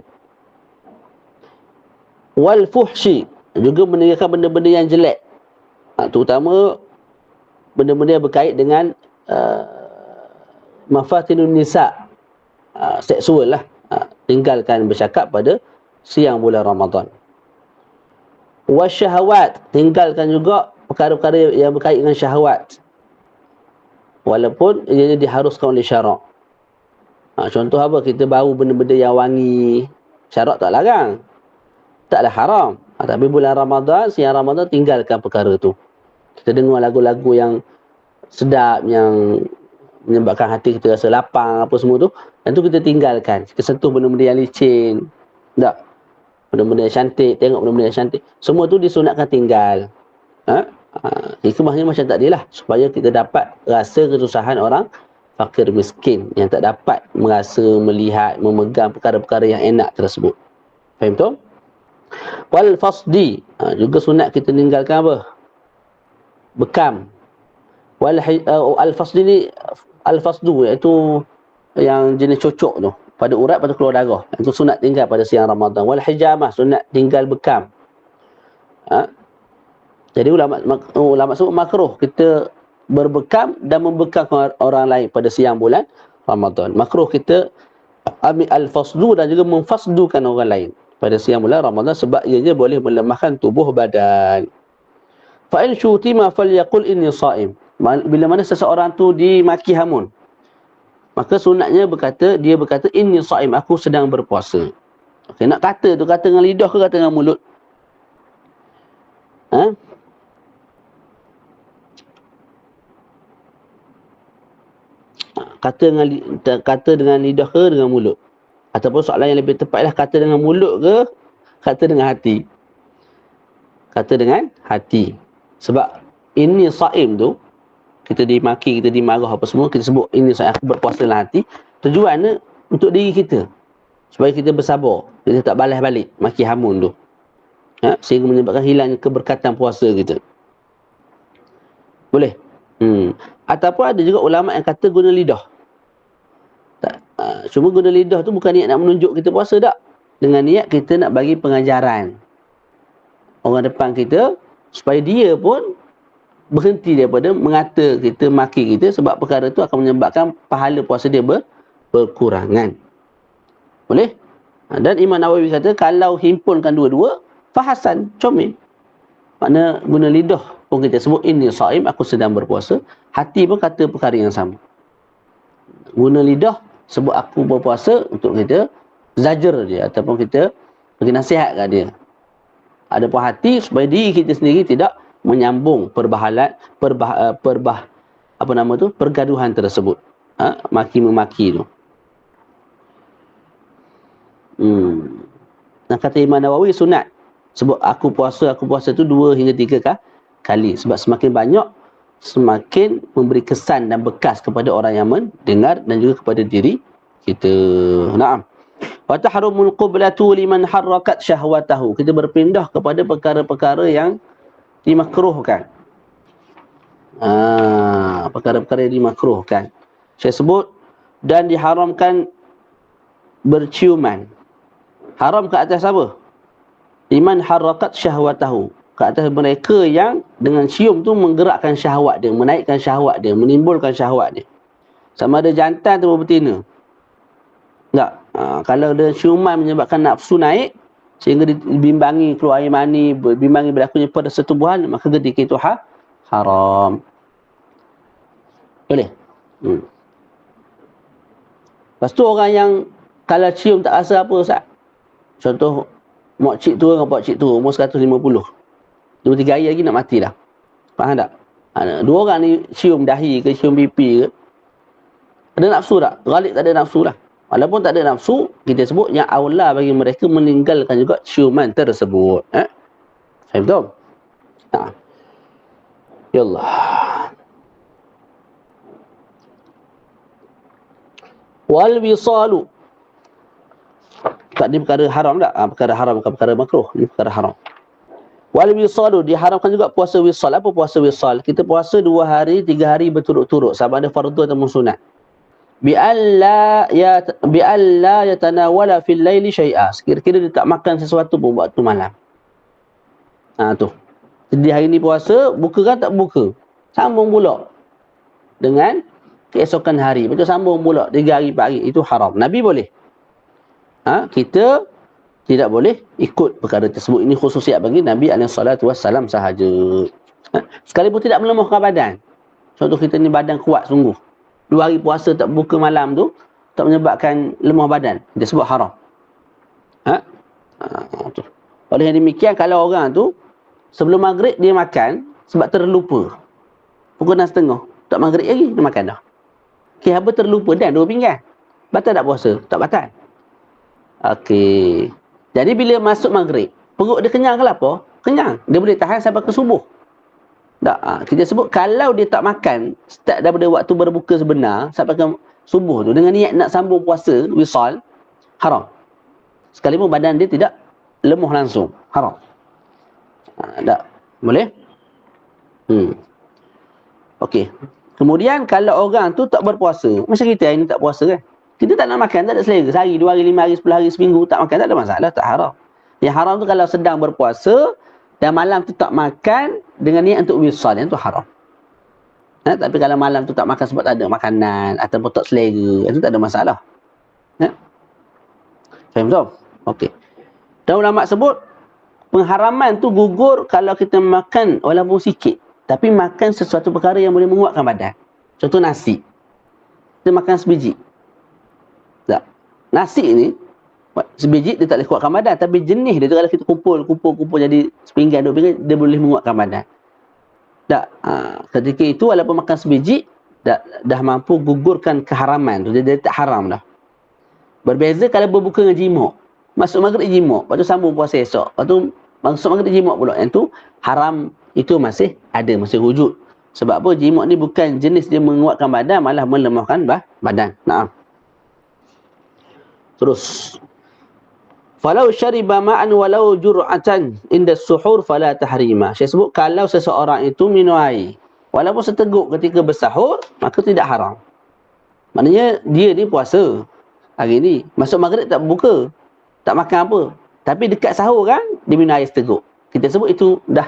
Wal fuhshi, juga meninggalkan benda-benda yang jelek. Terutama benda-benda yang berkait dengan mafatinun nisa, seksual lah. Tinggalkan bercakap pada siang bulan Ramadan. Wasyahawat, tinggalkan juga perkara-perkara yang berkait dengan syahwat, walaupun ia diharuskan oleh syarak. Contoh apa? Kita bau benda-benda yang wangi, syarak tak larang, taklah haram. Tapi bulan Ramadan, siang Ramadan, tinggalkan perkara tu. Kita dengar lagu-lagu yang sedap, yang menyebabkan hati kita rasa lapang, apa semua tu, dan tu kita tinggalkan. Kita sentuh benda-benda yang licin, tak? Benda-benda yang cantik, tengok benda-benda yang cantik. Semua tu disunatkan tinggal. Hikmahnya macam tadi lah, supaya kita dapat rasa kesusahan orang fakir miskin yang tak dapat merasa, melihat, memegang perkara-perkara yang enak tersebut. Faham tu? Wal fasdi, juga sunat kita tinggalkan apa? Bekam. Al fasdi ni, al fasdu iaitu yang jenis cocok tu, pada urat pada keluar darah. Itu sunat tinggal pada siang Ramadan. Wal hijamah, sunat tinggal bekam. Jadi ulama sebut makruh kita berbekam dan membekamkan orang lain pada siang bulan Ramadan. Makruh kita ambil al-fasdu dan juga memfasdukan orang lain pada siang bulan Ramadan, sebab ianya boleh melemahkan tubuh badan. Fa in syutima falyaqul inni shaim. Bila mana seseorang tu dimaki hamun, maka sunatnya dia berkata inni shaim, aku sedang berpuasa. Okey, nak kata tu kata dengan lidah ke kata dengan mulut? Kata dengan lidah ke dengan mulut? Ataupun soalan yang lebih tepatlah, kata dengan mulut ke kata dengan hati? Kata dengan hati. Sebab ini saim tu, kita dimaki, kita dimarah apa semua, kita sebut ini saim, aku berpuasa dalam hati. Tujuannya untuk diri kita, supaya kita bersabar, kita tak balas balik maki hamun tu, sehingga menyebabkan hilangnya keberkatan puasa kita. Boleh? Ataupun ada juga ulama yang kata guna lidah. Cuma guna lidah tu bukan niat nak menunjuk kita puasa, tak. Dengan niat kita nak bagi pengajaran orang depan kita, supaya dia pun berhenti daripada mengata kita, maki kita, sebab perkara tu akan menyebabkan pahala puasa dia berkurangan. Boleh? Dan Imam Nawawi kata kalau himpunkan dua-dua, fahasan, comel. Makna guna lidah pun kita sebut inni shaim, aku sedang berpuasa. Hati pun kata perkara yang sama. Guna lidah sebut aku berpuasa untuk kita zajar dia, ataupun kita bagi nasihat kat dia. Adapun hati, supaya diri kita sendiri tidak menyambung pergaduhan tersebut, maki-memaki tu. Nah, kata Imam Nawawi sunat sebut aku puasa tu 2 hingga 3 kali, sebab semakin banyak semakin memberi kesan dan bekas kepada orang yang mendengar dan juga kepada diri kita. Naam. Wa tahrumul qiblatu liman harrakat syahwatahu. Kita berpindah kepada perkara-perkara yang dimakruhkan. Perkara-perkara yang dimakruhkan. Saya sebut, dan diharamkan berciuman. Haram ke atas apa? Liman harrakat syahwatahu. Ke atas mereka yang dengan cium tu menggerakkan syahwat dia, menaikkan syahwat dia, menimbulkan syahwat dia. Sama ada jantan atau betina. Tak. Kalau ada ciuman menyebabkan nafsu naik, sehingga dibimbangi keluar air mani, bimbangi berlakunya pada setubuhan, maka ketika itu haram. Boleh? Lepas tu orang yang kalau cium tak rasa apa, Ustaz. Contoh, mak cik tua dengan pak cik tua, umur 150. 2-3 hari lagi nak mati dah. Faham tak? Dua orang ni cium dahi ke, cium pipi ke, ada nafsu tak? Ghalib tak ada nafsu lah. Walaupun tak ada nafsu, kita sebut yang aula bagi mereka meninggalkan juga ciuman tersebut. Faham tak? Ya Allah. Wal wisalu. Tak, ni perkara haram tak? Perkara haram bukan perkara makruh. Ni perkara haram. Wal wisalu, diharamkan juga puasa wisal. Apa puasa wisal? Kita puasa 2 hari, 3 hari berturut-turut, sama ada fardu atau sunat. Bi'alla yatanawala fil laili syai'a. Kira-kira dia tak makan sesuatu pun waktu malam. Tu. Jadi hari ni puasa, buka kan tak buka? Sambung pula dengan keesokan hari. Betul, sambung pula 3 hari, 4 hari. Itu haram. Nabi boleh. Kita tidak boleh ikut perkara tersebut. Ini khususiat bagi Nabi SAW sahaja. Sekalipun tidak melemahkan badan. Contoh kita ni badan kuat sungguh. 2 hari puasa tak buka malam tu, tak menyebabkan lemah badan. Dia sebut haram. Oleh yang demikian, kalau orang tu sebelum maghrib dia makan, sebab terlupa. Pukul 6.30, tak maghrib lagi, dia makan dah. Okey, haba terlupa dan 2 pinggan. Batal tak puasa? Tak batal. Okey. Jadi bila masuk maghrib, perut dia kenyang ke apa? Kenyang. Dia boleh tahan sampai ke subuh. Tak, kita sebut kalau dia tak makan start daripada waktu berbuka sebenar sampai ke subuh tu dengan niat nak sambung puasa, wisal, haram. Sekalipun badan dia tidak lemah langsung, haram. Tak. Boleh? Okey. Kemudian kalau orang tu tak berpuasa, macam kita hari ni tak puasa kan? Kita tak nak makan, tak ada selera. Sehari, 2 hari, 5 hari, 10 hari, seminggu tak makan, tak ada masalah, tak haram. Yang haram tu kalau sedang berpuasa dan malam tu tak makan dengan niat untuk wisal, yang tu haram. Tapi kalau malam tu tak makan sebab tak ada makanan ataupun tak selera, itu tak ada masalah. Faham tak? Okey. Dan ulama sebut pengharaman tu gugur kalau kita makan walaupun sikit, tapi makan sesuatu perkara yang boleh menguatkan badan. Contoh nasi. Kita makan sebiji. Tak. Nasi ni sebiji dia tak boleh kuatkan badan, tapi jenis dia tu kalau kita kumpul jadi sepinggan, 2 pinggan, dia boleh menguatkan badan. Tak. Ketika itu walaupun makan sebiji dah mampu gugurkan keharaman tu, dia tak haram dah. Berbeza kalau berbuka dengan jimuk. Masuk maghrib jimuk, lepas tu sambung puasa esok. Lepas tu masuk maghrib jimuk pula. Yang tu haram, itu masih ada, masih wujud. Sebab apa? Jimuk ni bukan jenis dia menguatkan badan, malah melemahkan badan. Naam. Terus. Falau syariba ma'an walau jur'atan inda suhur fala tahrima. Saya sebut kalau seseorang itu minum air walaupun seteguk ketika bersahur, maka tidak haram. Maknanya dia ni puasa hari ni, masuk maghrib tak buka, tak makan apa, tapi dekat sahur kan dia minum air seteguk. Kita sebut itu dah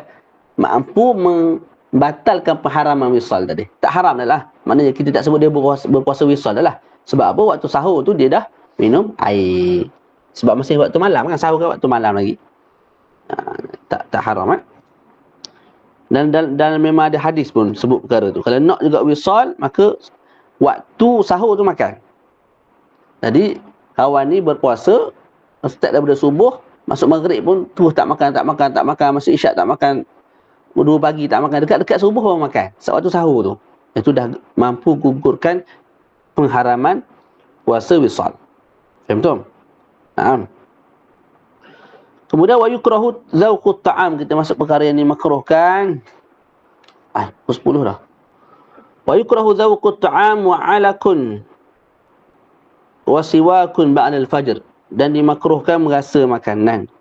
mampu membatalkan pengharaman wisal tadi. Tak haram dah lah. Maknanya kita tak sebut dia berpuasa wisal dah lah. Sebab apa? Waktu sahur tu dia dah minum air. Sebab masih waktu malam kan, sahur kan waktu malam lagi. Tak haram kan. Dan memang ada hadis pun sebut perkara tu. Kalau nak juga wisal, maka waktu sahur tu makan. Jadi kawan ni berpuasa start daripada subuh, masuk maghrib pun terus tak makan, masuk isyak tak makan, 2 pagi tak makan, dekat subuh baru makan. Waktu sahur tu. Itu dah mampu gugurkan pengharaman puasa wisal. Faham tu? Naam. Kemudian wa yukrahu zauqut ta'am, kita masuk perkara yang dimakruhkan. Pukul 10 dah. Wa yukrahu zauqut ta'am wa 'alakun wa siwakun ba'da al-fajr, dan dimakruhkan merasa makanan.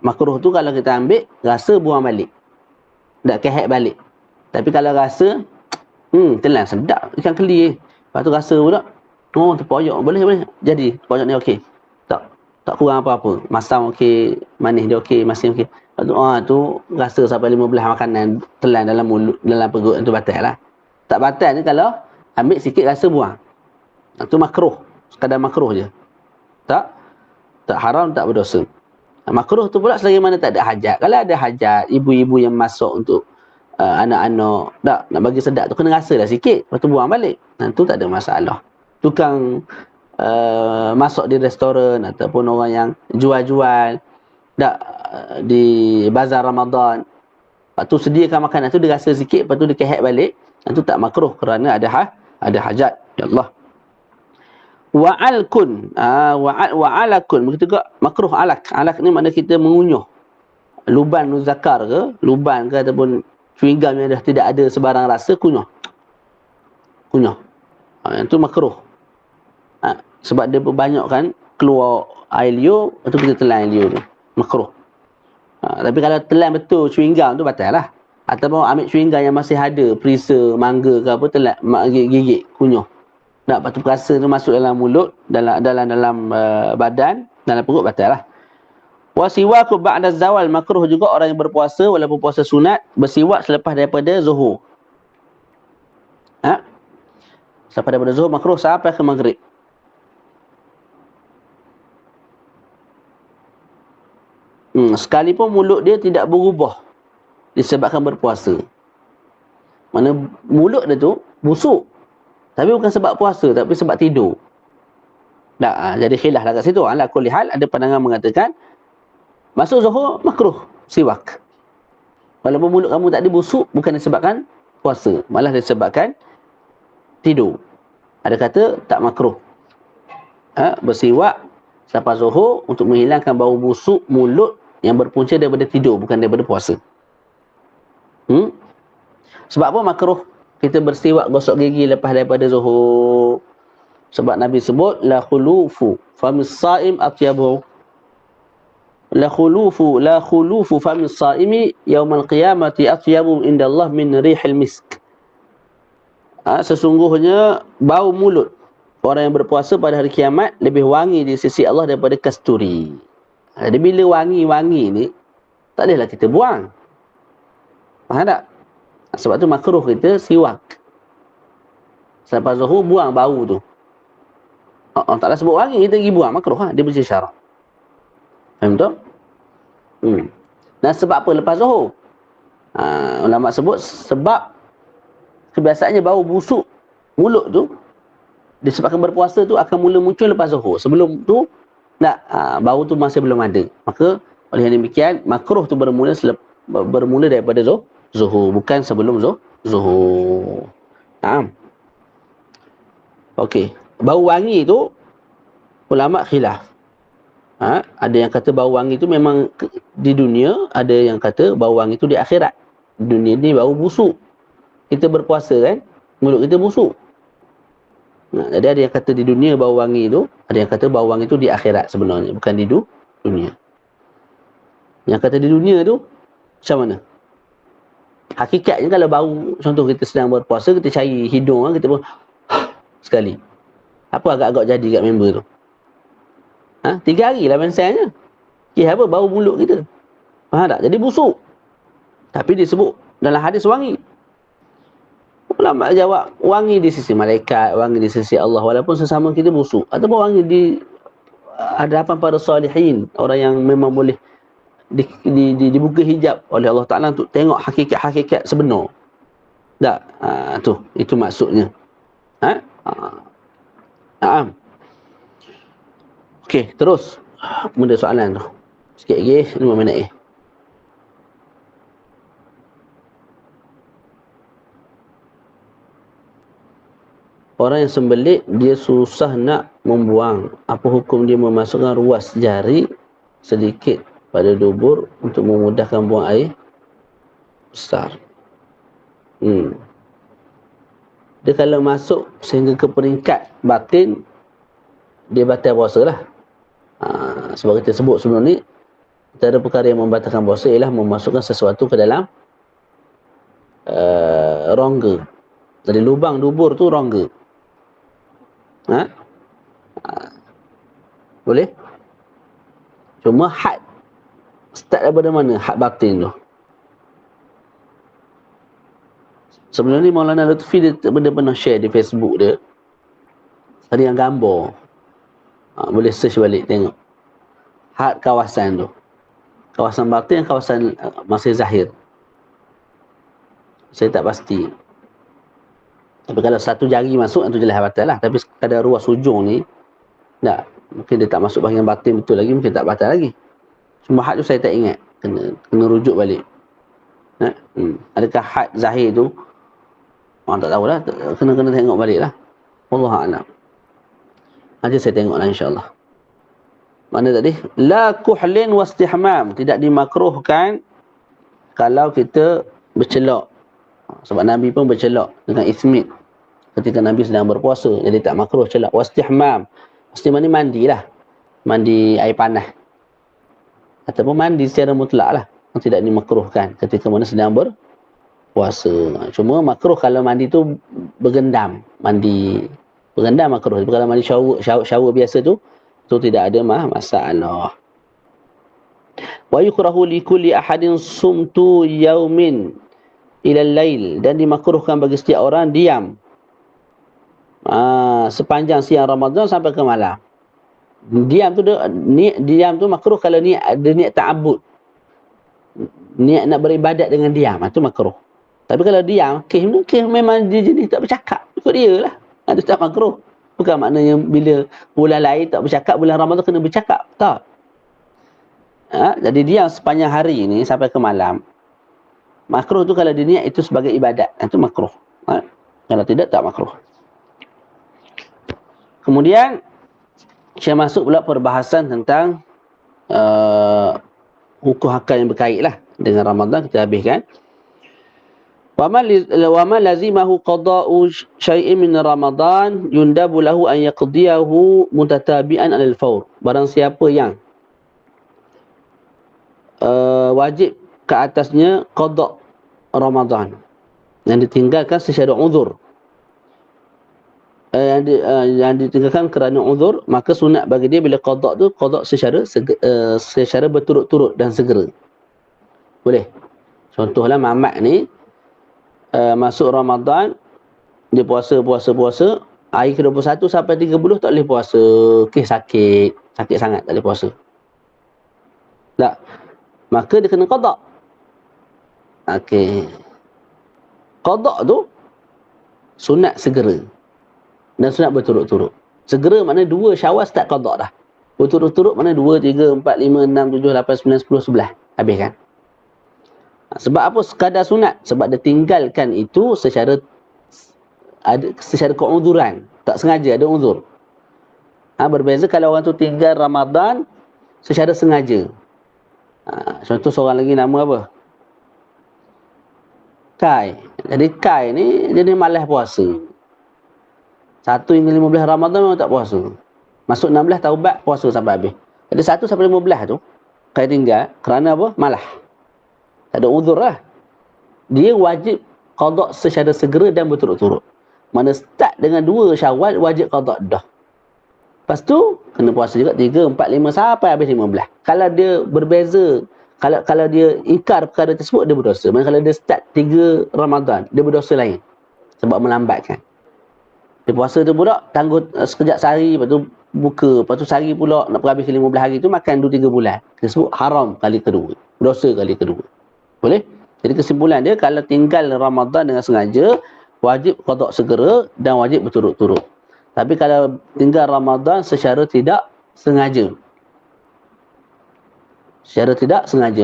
Makruh tu kalau kita ambil rasa, buang balik, tak kehek balik. Tapi kalau rasa telan sedap ikan keli, lepas tu rasa pula terpoyak, boleh jadi terpoyak ni okey, tak kurang apa-apa, masam okey, manis dia okey, masin okey. Lepas tu tu rasa sampai 15 makanan telan dalam mulut, dalam perut, itu batal lah. Tak batal ni kalau ambil sikit rasa buang. Itu makruh, sekadar makruh je. Tak haram, tak berdosa. Makruh tu pula selagi mana tak ada hajat. Kalau ada hajat, ibu-ibu yang masuk untuk anak-anak, nak bagi sedap tu kena rasa dah sikit, lepas tu buang balik. Tu tak ada masalah. Tukang masuk di restoran ataupun orang yang jual-jual di bazar Ramadan, lepas tu sediakan makanan tu, dia rasa sikit, lepas tu dia kehek balik, tu tak makruh kerana ada hajat. Ya Allah. Wa'alkun, wa'alakun, begitu juga makruh alak. Alak ni makna kita mengunyuh luban zakar ke, luban ke, ataupun chewing gum yang dah tidak ada sebarang rasa, kunyuh. Yang tu makruh. Sebab dia berbanyak kan keluar air liur, lepas tu kita telan air liur tu, makruh. Tapi kalau telan betul chewing gum tu batal lah. Ataupun ambil chewing gum yang masih ada perisa mangga ke apa, telan gigit, kunyuh. Lepas tu perasa tu masuk dalam mulut, dalam badan, dalam perut, batal lah. Wasiwaku ba'da zawal, makruh juga orang yang berpuasa walaupun puasa sunat bersiwak selepas daripada zuhur. Selepas daripada zuhur makruh sampai ke maghrib. Sekalipun mulut dia tidak berubah disebabkan berpuasa. Mana mulut dia tu busuk, tapi bukan sebab puasa, tapi sebab tidur. Jadi khilaf lah kat situ. Ala kulli hal, ada pandangan mengatakan masuk zuhur makruh siwak. Walaupun mulut kamu tak ada busuk, bukan disebabkan puasa, malah disebabkan tidur. Ada kata tak makruh bersiwak selepas zuhur untuk menghilangkan bau busuk mulut yang berpunca daripada tidur, bukan daripada puasa. Sebab apa makruh kita bersiwak gosok gigi lepas daripada zuhur? Sebab Nabi sebut la khulufu famis saim atyabu, la khulufu famis saimi yaumal qiyamati atyabu indallah min rihil misk. Sesungguhnya bau mulut orang yang berpuasa pada hari kiamat lebih wangi di sisi Allah daripada kasturi. Jadi bila wangi-wangi ni, tak bolehlah kita buang. Faham tak? Sebab tu makruh kita siwak. Selepas zuhur buang bau tu. Allah Ta'ala sebut wangi, kita pergi buang, makruh. Dia bersyarat. Faham tak? Dan sebab apa lepas zuhur? Ulama sebut sebab kebiasaannya bau busuk mulut tu disebabkan berpuasa tu akan mula muncul lepas zuhur. Sebelum tu bau tu masih belum ada. Maka oleh demikian makruh tu bermula daripada zuhur, bukan sebelum zuhur. Okey, bau wangi tu ulama khilaf. Ada yang kata bau wangi tu memang di dunia, ada yang kata bau wangi tu di akhirat. Dunia ni bau busuk. Kita berpuasa kan, mulut kita busuk. Jadi ada yang kata di dunia bau wangi tu, ada yang kata bau wangi tu di akhirat sebenarnya, bukan di dunia. Yang kata di dunia tu macam mana? Hakikatnya kalau bau, contoh kita sedang berpuasa, kita cari hidung, kita pun sekali. Apa agak-agak jadi kat member tu? 3 hari lah mensanya. Apa? Bau mulut kita. Faham tak? Jadi busuk. Tapi disebut dalam hadis wangi. Ulama jawab, wangi di sisi malaikat, wangi di sisi Allah, walaupun sesama kita busuk. Ataupun wangi di hadapan para salihin, orang yang memang boleh dibuka hijab oleh Allah Ta'ala untuk tengok hakikat-hakikat sebenar. Tak? Itu maksudnya. Okey, terus. Benda soalan tu. Sikit lagi, 5 minit. Orang yang sembelit, dia susah nak membuang. Apa hukum dia memasukkan ruas jari sedikit pada dubur untuk memudahkan buang air besar? Dia kalau masuk sehingga ke peringkat batin, dia batal puasa lah. Sebab kita sebut sebelum ni, antara perkara yang membatalkan puasa ialah memasukkan sesuatu ke dalam rongga. Jadi lubang dubur tu rongga. Boleh? Cuma had start daripada mana? Had batin tu. Sebelum ni Maulana Lutfi dia pernah share di Facebook dia. Ada yang gambar. Boleh search balik tengok. Had kawasan tu. Kawasan batin, kawasan masih zahir. Saya tak pasti. Tapi kalau satu jari masuk, itu jelas batal lah. Tapi sekadar ruas ujung ni, tak. Mungkin dia tak masuk bahagian batin betul lagi, mungkin tak batal lagi. Cuma had tu saya tak ingat. Kena rujuk balik. Adakah had zahir tu? Orang tak tahulah. Kena tengok balik lah. Wallahu'alam. Nanti saya tengok lah insyaAllah. Mana tadi? La kuhlin wastihmam. Tidak dimakruhkan kalau kita bercelak. Sebab Nabi pun bercelak dengan ismit ketika Nabi sedang berpuasa. Jadi tak makruh celak. Wastihmam. Wastihmam ni mandi lah. Mandi air panas. Ataupun mandi secara mutlak lah. Yang tidak dimakruhkan ketika mana sedang berpuasa. Cuma makruh kalau mandi tu bergendam. Mandi bergendam makruh. Tapi kalau mandi shower biasa tu tidak ada masalah. Wa yukrahu li kulli ahadin sumtu yaumin ilal lail, dan dimakruhkan bagi setiap orang diam sepanjang siang Ramadan sampai ke malam. Diam tu makruh kalau ada niat ta'abbud, niat nak beribadat dengan diam, itu makruh. Tapi kalau diam, mungkin memang dia jenis tak bercakap, ikut dia lah, itu tak makruh. Bukan maknanya bila bulan lain tak bercakap, bulan Ramadan kena bercakap, tak. Jadi diam sepanjang hari ni sampai ke malam. Makruh tu kalau dia niat itu sebagai ibadat, itu makruh. Kalau tidak, tak makruh. Kemudian saya masuk pula perbahasan tentang hukum hakal yang berkait lah dengan Ramadan. Kita habiskan. Wa man lazimahu qada'u syai'in min Ramadan yundabu lahu an yaqdiyahu mutatabi'an 'alal fawr. Barang siapa yang wajib ke atasnya qada' Ramadan yang ditinggalkan secara uzur, yang ditinggalkan kerana uzur, maka sunat bagi dia bila qada' tu qada' secara berturut-turut dan segera. Boleh. Contohlah mamat ni masuk Ramadan, dia puasa, hari ke-21 sampai 30 tak boleh puasa. Sakit sangat tak boleh puasa. Tak. Maka dia kena qada'. Okey. Qada' tu sunat segera. Dan sunat berturut-turut. Segera maknanya 2 Syawal start qada' dah. Berturut-turut maknanya 2, 3, 4, 5, 6, 7, 8, 9, 10, 11. Habis kan? Sebab apa sekadar sunat? Sebab dia tinggalkan itu secara keuzuran. Tak sengaja, ada uzur. Berbeza kalau orang tu tinggal Ramadan secara sengaja. Contoh seorang lagi nama apa? Kai. Jadi Kai ni dia ni malas puasa. 1 hingga 15 Ramadan memang tak puasa. Masuk 16 taubat, puasa sampai habis. Jadi 1 sampai 15 tu Kai tinggal kerana apa? Malas. Tak ada uzur lah. Dia wajib qada' secara segera dan berturut-turut. Mana start dengan 2 Syawal wajib qada' dah. Lepas tu kena puasa juga 3, 4, 5 sampai habis 15. Kalau dia berbeza, kalau dia ingkar perkara tersebut, dia berdosa. Maksudnya kalau dia start 3 Ramadan, dia berdosa lain. Sebab melambatkan. Dia puasa tu pula tangguh sekejap sehari, lepas tu buka, lepas tu sehari pula nak habis 15 hari tu makan 2-3 bulan. Tersebut haram kali kedua. Dosa kali kedua. Boleh? Jadi kesimpulan dia, kalau tinggal Ramadan dengan sengaja, wajib qada' segera dan wajib berturut-turut. Tapi kalau tinggal Ramadan secara tidak sengaja,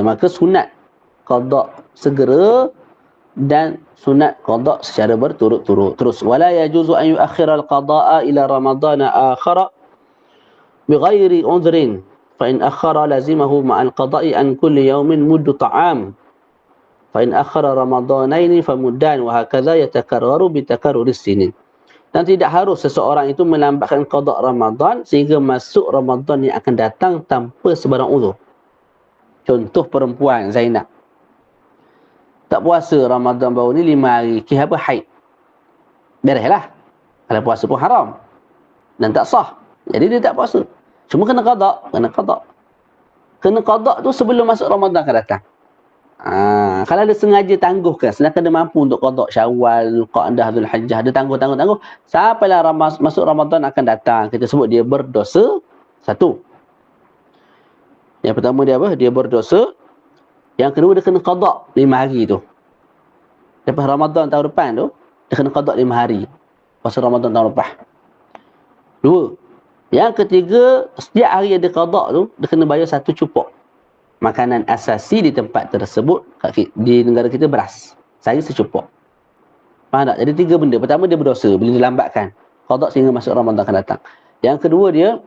maka sunat qada' segera dan sunat qada' secara berturut-turut. Terus, wala yajuzu an yuakhkhira al-qada'a ila Ramadana akhara bighairi udhrin, fa in akhara lazimahu ma'al qada'i an kulli yawmin muddu ta'am. Fa'in akhara Ramadanaini famuddan wa hakadha yatakarraru bitakarruris sinin. Dan tidak harus seseorang itu melambatkan qada' Ramadan sehingga masuk Ramadan yang akan datang tanpa sebarang uzur. Contoh perempuan Zainab. Tak puasa Ramadan baru ni 5 hari. Kira apa? Haid. Bereslah. Kalau puasa pun haram. Dan tak sah. Jadi dia tak puasa. Cuma kena qada'. Kena qada' tu sebelum masuk Ramadan akan datang. Kalau dia sengaja tangguhkan, sedangkan dia mampu untuk qada' Syawal, Qa'dah, Zulhijjah, dia tangguh sampailah masuk Ramadan akan datang, kita sebut dia berdosa. 1. Yang pertama dia apa? Dia berdosa. Yang kedua dia kena qada' 5 hari tu. Lepas Ramadan tahun depan tu, dia kena qada' 5 hari puasa Ramadan tahun lepas. 2. Yang ketiga, setiap hari yang dia qada' tu, dia kena bayar 1 cupok makanan asasi di tempat tersebut. Di negara kita beras, sehari secupok. Faham tak? Jadi 3 benda. Pertama, dia berdosa bila dilambatkan qada' sehingga masuk Ramadan akan datang. Yang kedua, dia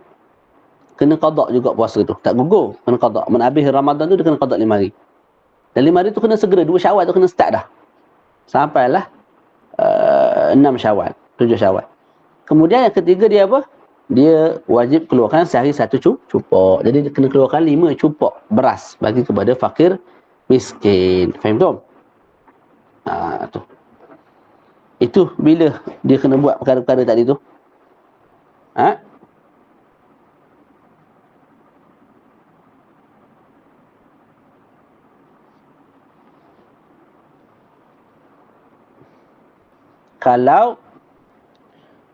kena qada' juga puasa tu, tak gugur, kena qada'. Habis Ramadan tu dia kena qada' 5 hari. Dan 5 hari tu kena segera. 2 Syawal tu kena start dah, sampailah 6 Syawal, 7 Syawal. Kemudian yang ketiga dia apa? Dia wajib keluarkan sehari 1 cupok. Jadi dia kena keluarkan 5 cupok beras bagi kepada fakir miskin. Faham tu? Tu. Itu bila dia kena buat perkara-perkara tadi tu. Kalau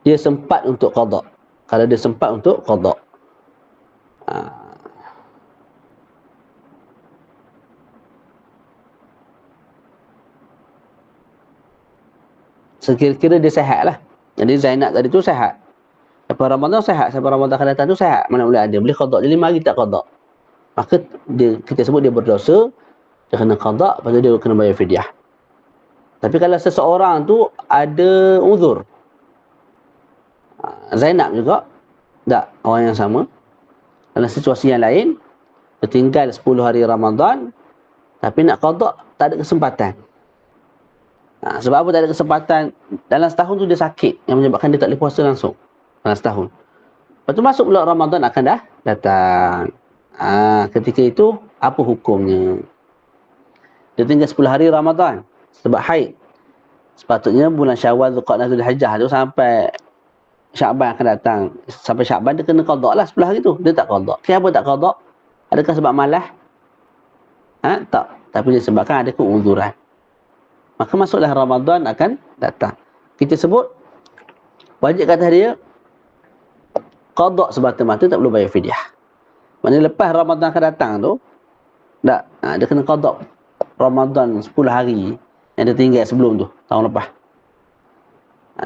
dia sempat untuk qada'. Kalau dia sempat untuk qada'. Sekira-kira dia sihat lah. Jadi Zainab tadi tu sihat. Sampai Ramadan sihat. Sampai Ramadan akan datang tu sihat. Mana boleh ada. Boleh qada'. Dia 5 hari tak qada'. Maka kita sebut dia berdosa. Dia kena qada, lepas tu dia kena bayar fidyah. Tapi kalau seseorang tu ada uzur, Zainab juga, tak, orang yang sama, dalam situasi yang lain, tertinggal 10 hari Ramadan, tapi nak qada, tak ada kesempatan. Sebab apa tak ada kesempatan? Dalam setahun tu dia sakit, yang menyebabkan dia tak boleh puasa langsung. Dalam setahun. Lepas tu masuk bulan Ramadan akan dah datang. Ketika itu, apa hukumnya? Dia tinggal 10 hari Ramadan sebab haid. Sepatutnya bulan Syawal, Zulqa'dah, Zulhijjah tu sampai Sya'ban akan datang. Sampai Sya'ban dia kena qada lah 10 hari tu. Dia tak qada. Kenapa tak qada? Adakah sebab malas? Tak. Tapi disebabkan ada keuzuran. Maka masuklah Ramadan akan datang. Kita sebut wajib kata dia qada semata-mata, tak perlu bayar fidyah. Maknanya lepas Ramadan akan datang tu, tak, dia kena qada Ramadan 10 hari yang dia tinggal sebelum tu, tahun lepas.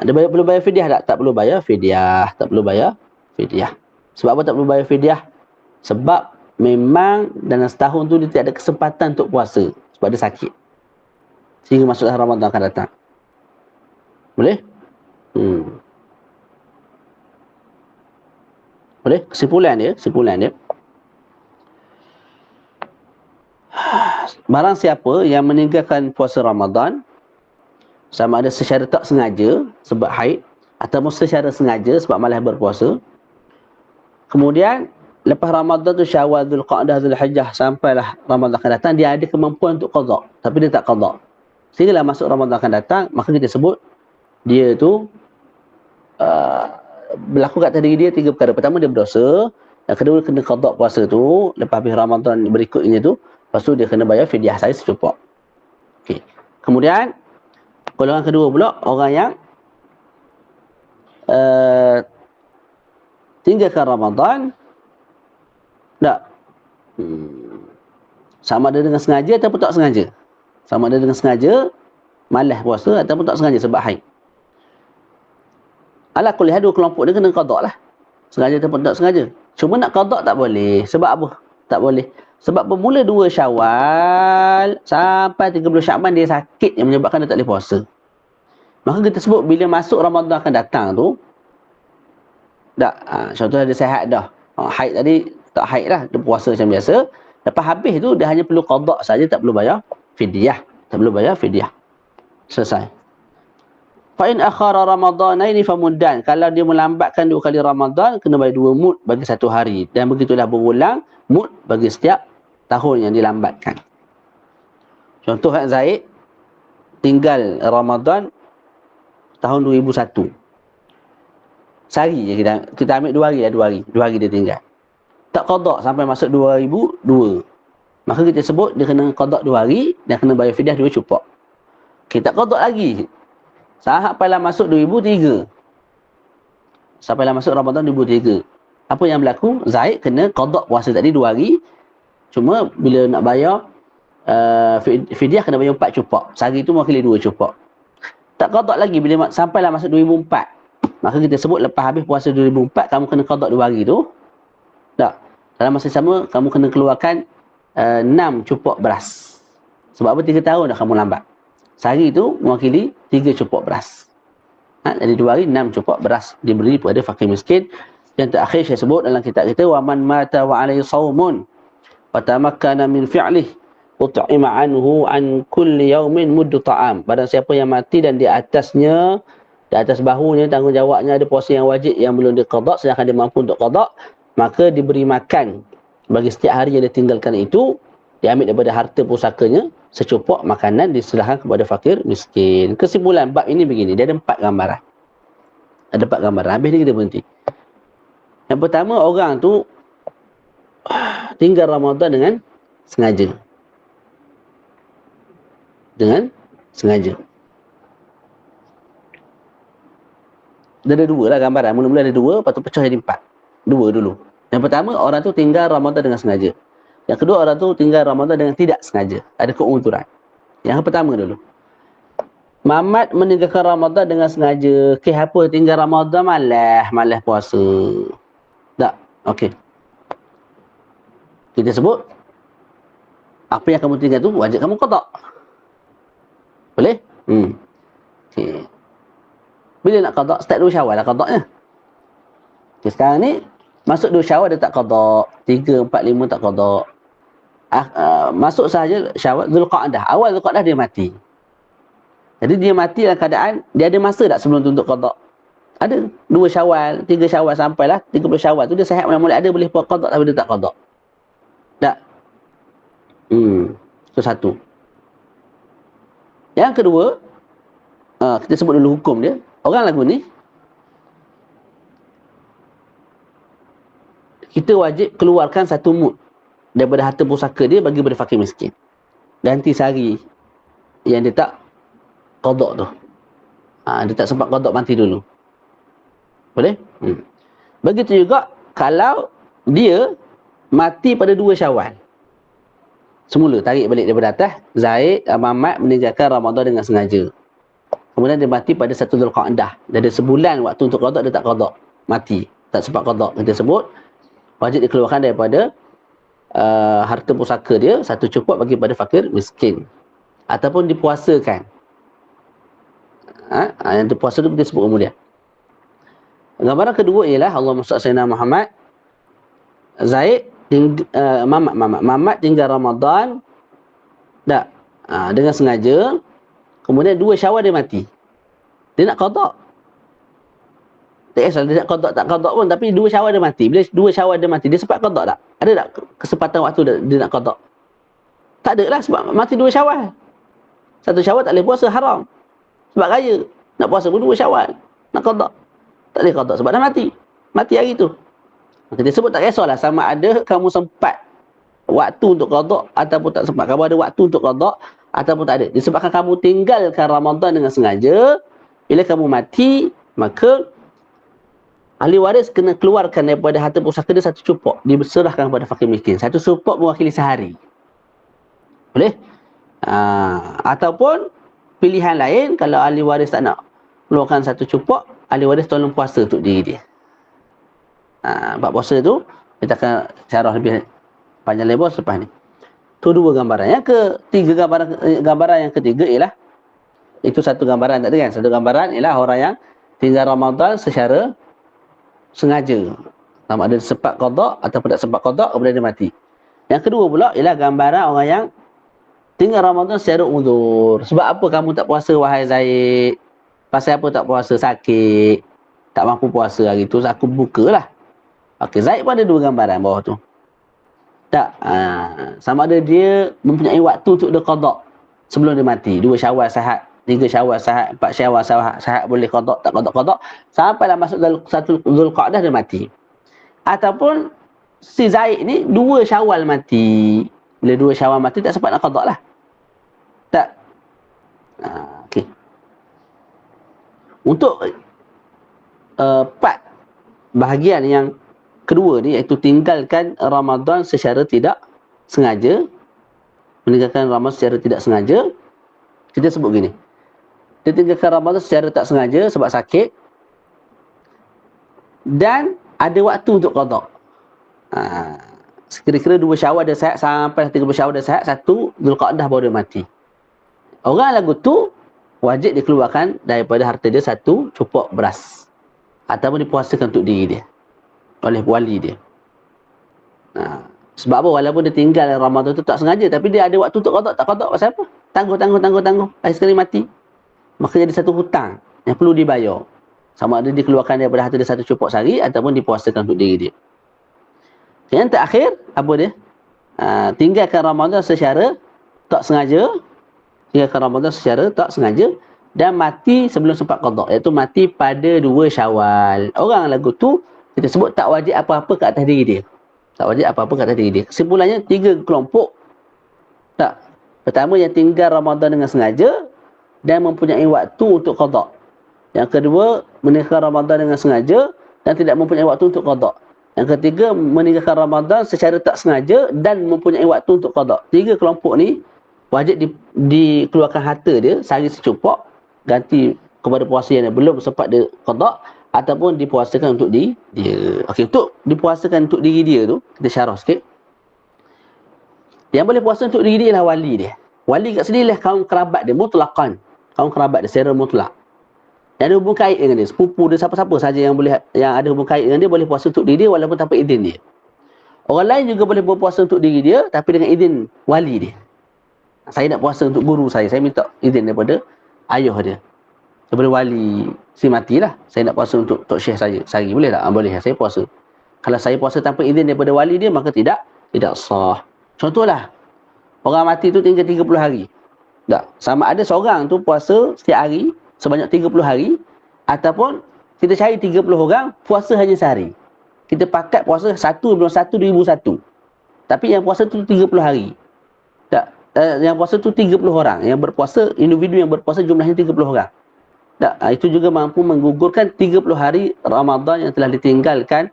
Dia perlu bayar fidyah tak? Tak perlu bayar fidyah. Tak perlu bayar fidyah. Sebab apa tak perlu bayar fidyah? Sebab memang dalam setahun tu dia tidak ada kesempatan untuk puasa. Sebab dia sakit. Sehingga masuklah Ramadan akan datang. Boleh? Boleh? Kesimpulan dia. Barang siapa yang meninggalkan puasa Ramadan, sama ada secara tak sengaja sebab haid, ataupun secara sengaja sebab malas berpuasa, kemudian lepas Ramadan tu Syawal, Zulqa'dah, Zulhijjah, sampailah Ramadan akan datang, dia ada kemampuan untuk qada, tapi dia tak qada. Sehinggalah masuk Ramadan akan datang, maka kita sebut dia tu berlaku kat diri dia 3 perkara. Pertama, dia berdosa. Yang kedua, kena qada puasa tu lepas habis Ramadan berikutnya tu. Lepas tu dia kena bayar fidyah saya secukup. Okey. Kemudian golongan kedua pula, orang yang tinggalkan Ramadan tak, sama ada dengan sengaja ataupun tak sengaja. Sama ada dengan sengaja malas puasa ataupun tak sengaja sebab haid. Ala kulli hal, dua kelompok dia kena qada lah, sengaja ataupun tak sengaja. Cuma nak qada tak boleh. Sebab apa tak boleh? Sebab bermula 2 Syawal sampai 30 Sya'ban dia sakit yang menyebabkan dia tak boleh puasa. Maka kita sebut bila masuk Ramadan akan datang tu, tak, contohnya dia sihat dah, haid tadi tak haid lah, dia puasa macam biasa. Lepas habis tu dia hanya perlu qada saja, tak perlu bayar fidyah. Tak perlu bayar fidyah. Selesai. Fa in akhara ramadhanaini famuddan. Kalau dia melambatkan 2 kali Ramadan, kena bayar 2 mud bagi 1 hari. Dan begitulah berulang mud bagi setiap tahun yang dilambatkan. Contoh Zaid tinggal Ramadan tahun 2001. Sehari je kita ambil 2 hari lah, 2 hari. 2 hari dia tinggal. Tak qada sampai masuk 2002. Maka kita sebut dia kena qada 2 hari dan kena bayar fidyah 2 cupak. Kita qada lagi sampailah masuk 2003. Sampailah masuk Ramadan 2003. Apa yang berlaku? Zaid kena qada puasa tadi 2 hari. Cuma bila nak bayar fidyah kena bayar 4 cupak. Sehari tu mewakili 2 cupak. Tak qada lagi bila sampailah masuk 2004. Maka kita sebut lepas habis puasa 2004 kamu kena qada 2 hari tu. Tak. Dalam masa sama kamu kena keluarkan 6 cupak beras. Sebab apa? 3 tahun dah kamu lambat. Sehari tu mewakili 3 cupak beras. Jadi 2 hari 6 cupak beras diberi kepada fakir miskin. Yang terakhir saya sebut dalam kitab kita, wa man mata wa alaihi shaumun fatamakkana min fi'lih ut'ima anhu an kulli yaumin muddu ta'am. Barang siapa yang mati dan di atas bahunya tanggungjawabnya ada puasa yang wajib yang belum diqada, sedangkan dia mampu untuk qada, maka diberi makan bagi setiap hari yang dia tinggalkan itu, diambil daripada harta pusakanya secupak makanan diserahkan kepada fakir miskin. Kesimpulan bab ini begini, dia ada 4 gambaran. Ada 4 gambaran. Habis ni kita berhenti. Yang pertama, orang tu tinggal Ramadan dengan sengaja. Dengan sengaja. Dia ada 2 lah gambaran. Mula-mula ada 2, lepas tu pecah jadi 4. 2 dulu. Yang pertama, orang tu tinggal Ramadan dengan sengaja. Yang kedua, orang tu tinggal Ramadan dengan tidak sengaja. Ada keuzuran. Yang pertama dulu. Mamat meninggalkan Ramadan dengan sengaja. Apa tinggal Ramadan malas puasa. Tak. Okey. Kita sebut apa yang kamu tinggal tu wajib kamu qada. Boleh? Okey. Bila nak qada? Start 2 Syawal lah qadanya. Okay, sekarang ni masuk 2 Syawal dia tak qada, 3, 4, 5 tak qada. Masuk sahaja Syawal, Zulqa'dah. Awal Zulqa'dah dia mati. Jadi dia mati dalam keadaan dia ada masa tak sebelum tu untuk qada? Ada. 2 Syawal, 3 Syawal sampailah 30 Syawal tu dia sihat mula-mula ada boleh buat qada tapi dia tak qada. Tak. Itu satu. Yang kedua, kita sebut dulu hukum dia. Orang lagu ni kita wajib keluarkan 1 mud daripada harta pusaka dia bagi pada fakir miskin. Ganti sehari yang dia tak qada tu. Dia tak sempat qada mati dulu. Boleh? Begitu juga kalau dia mati pada 2 Syawal. Semula tarik balik daripada atas, Zaid Mamat meninggalkan Ramadan dengan sengaja. Kemudian dia mati pada 1 Zulqa'dah. Dia ada sebulan waktu untuk qada, dia tak qada. Mati. Tak sempat qada. Kita sebut wajib dikeluarkan daripada harta pusaka dia 1 cukup bagi pada fakir miskin. Ataupun dipuasakan. Yang dipuasa tu kita sebut kemudian. Gambaran kedua ialah Allahumma salli ala Muhammad. Zaid Mamat tinggal Ramadan tak dengan sengaja, kemudian 2 Syawal dia mati. Dia nak qada. Tak kisah dia nak qada tak qada pun, tapi 2 Syawal dia mati. Bila 2 Syawal dia mati, dia sempat qada tak? Ada tak kesempatan waktu dia nak qada? Tak ada lah sebab mati 2 Syawal. 1 Syawal tak boleh puasa, haram. Sebab raya. Nak puasa pun 2 Syawal. Nak qada. Tak boleh qada sebab dah mati. Mati hari tu. Dia sebut tak kisahlah sama ada kamu sempat waktu untuk qada ataupun tak sempat. Kamu ada waktu untuk qada ataupun tak ada. Disebabkan kamu tinggalkan Ramadan dengan sengaja, bila kamu mati, maka ahli waris kena keluarkan daripada harta pusaka dia 1 cupok. Diserahkan kepada fakir miskin. 1 cupok mewakili sehari. Boleh? Ataupun pilihan lain, kalau ahli waris tak nak keluarkan 1 cupok, ahli waris tolong puasa untuk diri dia. Bab puasa tu kita akan syarah lebih panjang lebar selepas ni. Tu 2 gambaran. Yang ketiga, gambaran yang ketiga ialah itu 1 gambaran tak ada kan? 1 gambaran ialah orang yang tinggal Ramadan secara sengaja. Sama ada sempat qada ataupun tak sempat qada, kemudian dia mati. Yang kedua pula ialah gambaran orang yang tinggal Ramadan secara uzur. Sebab apa kamu tak puasa wahai Zaid? Pasal apa tak puasa? Sakit. Tak mampu puasa hari tu, aku bukalah. Okey, Zaid pun ada 2 gambaran bawah tu. Tak, sama ada dia mempunyai waktu untuk dia qada sebelum dia mati. 2 Syawal sihat, 3 Syawal sihat, 4 Syawal sihat boleh qada, tak qada sampailah masuk 1 Zulqa'dah dia mati. Ataupun si Zaid ni 2 Syawal mati. Bila 2 Syawal mati tak sempat nak qada lah. Tak. Okey. Untuk part bahagian yang kedua ni, iaitu tinggalkan Ramadan secara tidak sengaja. Meninggalkan Ramadan secara tidak sengaja, kita sebut gini. Dia tinggalkan Ramadan secara tak sengaja sebab sakit dan ada waktu untuk qada. Kira-kira 2 Syawal dia sihat sampai 30 Syawal dia sihat, 1 Zulqa'dah baru dia mati. Orang lagu tu wajib dikeluarkan daripada harta dia 1 cupok beras ataupun dipuasakan untuk diri dia oleh wali dia. Sebab apa? Walaupun dia tinggal Ramadan tu tak sengaja, tapi dia ada waktu untuk qada, tak qada pasal apa? Tangguh. Akhir sekali mati. Maka jadi 1 hutang yang perlu dibayar. Sama ada dikeluarkan daripada harta dia 1 cupok sehari ataupun dipuasakan untuk diri dia. Yang terakhir, apa dia? Tinggalkan Ramadan secara tak sengaja. Dan mati sebelum sempat qada, iaitu mati pada 2 Syawal. Orang lagu tu kita sebut tak wajib apa-apa ke atas diri dia. Kesimpulannya 3 kelompok. Tak. Pertama, yang tinggal Ramadan dengan sengaja dan mempunyai waktu untuk qada. Yang kedua, meninggalkan Ramadan dengan sengaja dan tidak mempunyai waktu untuk qada. Yang ketiga, meninggalkan Ramadan secara tak sengaja dan mempunyai waktu untuk qada. 3 kelompok ni wajib dikeluarkan harta dia sehari secupok, ganti kepada puasa yang belum sempat dia qada ataupun dipuasakan untuk dia. Okey, untuk dipuasakan untuk diri dia tu, kita syarah sikit. Yang boleh puasa untuk diri dia ialah wali dia. Wali kat sini lah kaum kerabat dia, mutlaqan. Kaum kerabat dia secara mutlak. Yang ada hubung kait dengan dia, sepupu dia, siapa-siapa saja yang ada hubung kait dengan dia boleh puasa untuk diri dia walaupun tanpa izin dia. Orang lain juga boleh berpuasa untuk diri dia tapi dengan izin wali dia. Saya nak puasa untuk guru saya minta izin daripada ayah dia. Daripada wali si matilah. Saya nak puasa untuk tok syekh saya. Sehari boleh tak? Boleh, saya puasa. Kalau saya puasa tanpa izin daripada wali dia, maka tidak sah. Contohlah, orang mati tu tinggal 30 hari. Tak. Sama ada seorang tu puasa setiap hari sebanyak 30 hari ataupun kita cari 30 orang puasa hanya sehari. Kita pakat puasa 1/1/2001. Tapi yang puasa tu 30 hari. Tak. Yang puasa tu 30 orang. Yang berpuasa, individu yang berpuasa jumlahnya 30 orang. Tak. Itu juga mampu menggugurkan 30 hari Ramadan yang telah ditinggalkan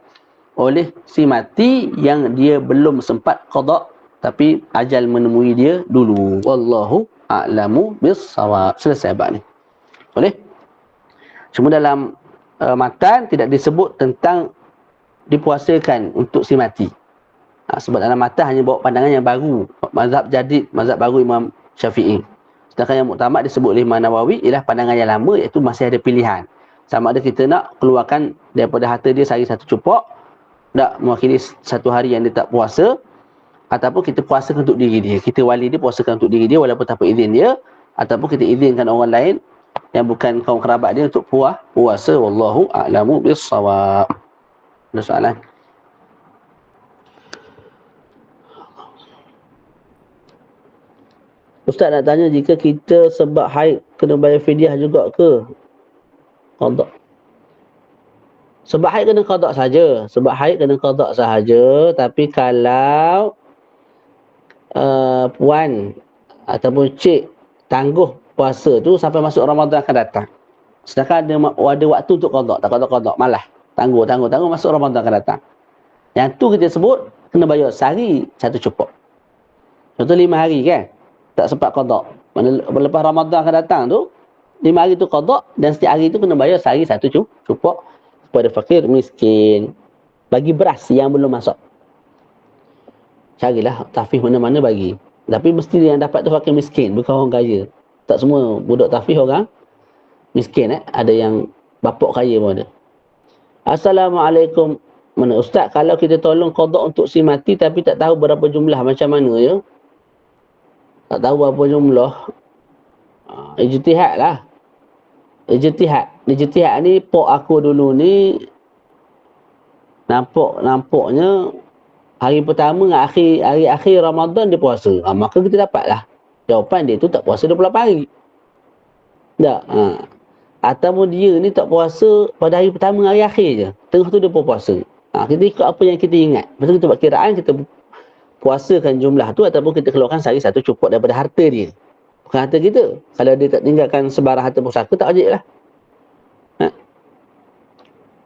oleh si mati yang dia belum sempat qada tapi ajal menemui dia dulu. Wallahu a'lamu bis-shawab. Selesai bab ni. Boleh? Cuma dalam matan tidak disebut tentang dipuasakan untuk si mati. Sebab dalam matan hanya bawa pandangan yang baru. Mazhab jadid, mazhab baru Imam Syafi'i. Sedangkan yang muktamad disebut oleh Imam Nawawi ialah pandangan yang lama, iaitu masih ada pilihan. Sama ada kita nak keluarkan daripada harta dia sehari satu cupok, nak mewakili satu hari yang dia tak puasa, ataupun kita puasakan untuk diri dia. Kita wali dia puasakan untuk diri dia walaupun tanpa izin dia, ataupun kita izinkan orang lain yang bukan kaum kerabat dia untuk puasa. Wallahu a'lamu bis-shawab. Ada soalan? Ustaz nak tanya, jika kita sebab haid kena bayar fidyah juga ke? Qada. Sebab haid kena qada saja. Sebab haid kena qada sahaja. Tapi kalau puan ataupun cik tangguh puasa tu sampai masuk Ramadan akan datang. Sedangkan ada waktu untuk qada, tak qada, malah tangguh masuk Ramadan akan datang. Yang tu kita sebut kena bayar sehari satu cupok. Contoh 5 hari kan, tak sempat qada. Mana lepas Ramadan akan datang tu 5 hari tu qada, dan setiap hari tu kena bayar sehari satu cupok kepada fakir miskin. Bagi beras yang belum masuk. Carilah tafih mana-mana bagi. Tapi mesti yang dapat tu fakir miskin, bukan orang kaya. Tak semua budak tafih orang miskin. Ada yang bapak kaya pun ada. Assalamualaikum. Mana Ustaz, kalau kita tolong qada untuk si mati tapi tak tahu berapa jumlah, macam mana ya? Tak tahu berapa jumlah. Ijtihad lah. Ijtihad ni pok aku dulu ni nampaknya hari pertama dengan hari akhir Ramadan dia puasa. Maka kita dapatlah jawapan dia tu tak puasa 28 hari. Tak. Ataupun dia ni tak puasa pada hari pertama, hari akhir je. Tengah tu dia pun puasa. Kita ikut apa yang kita ingat. Lepas tu kita buat kiraan, kita puasakan jumlah tu ataupun kita keluarkan sehari satu cukup daripada harta dia. Bukan harta kita. Kalau dia tak tinggalkan sebarang harta pusaka, tak wajib lah.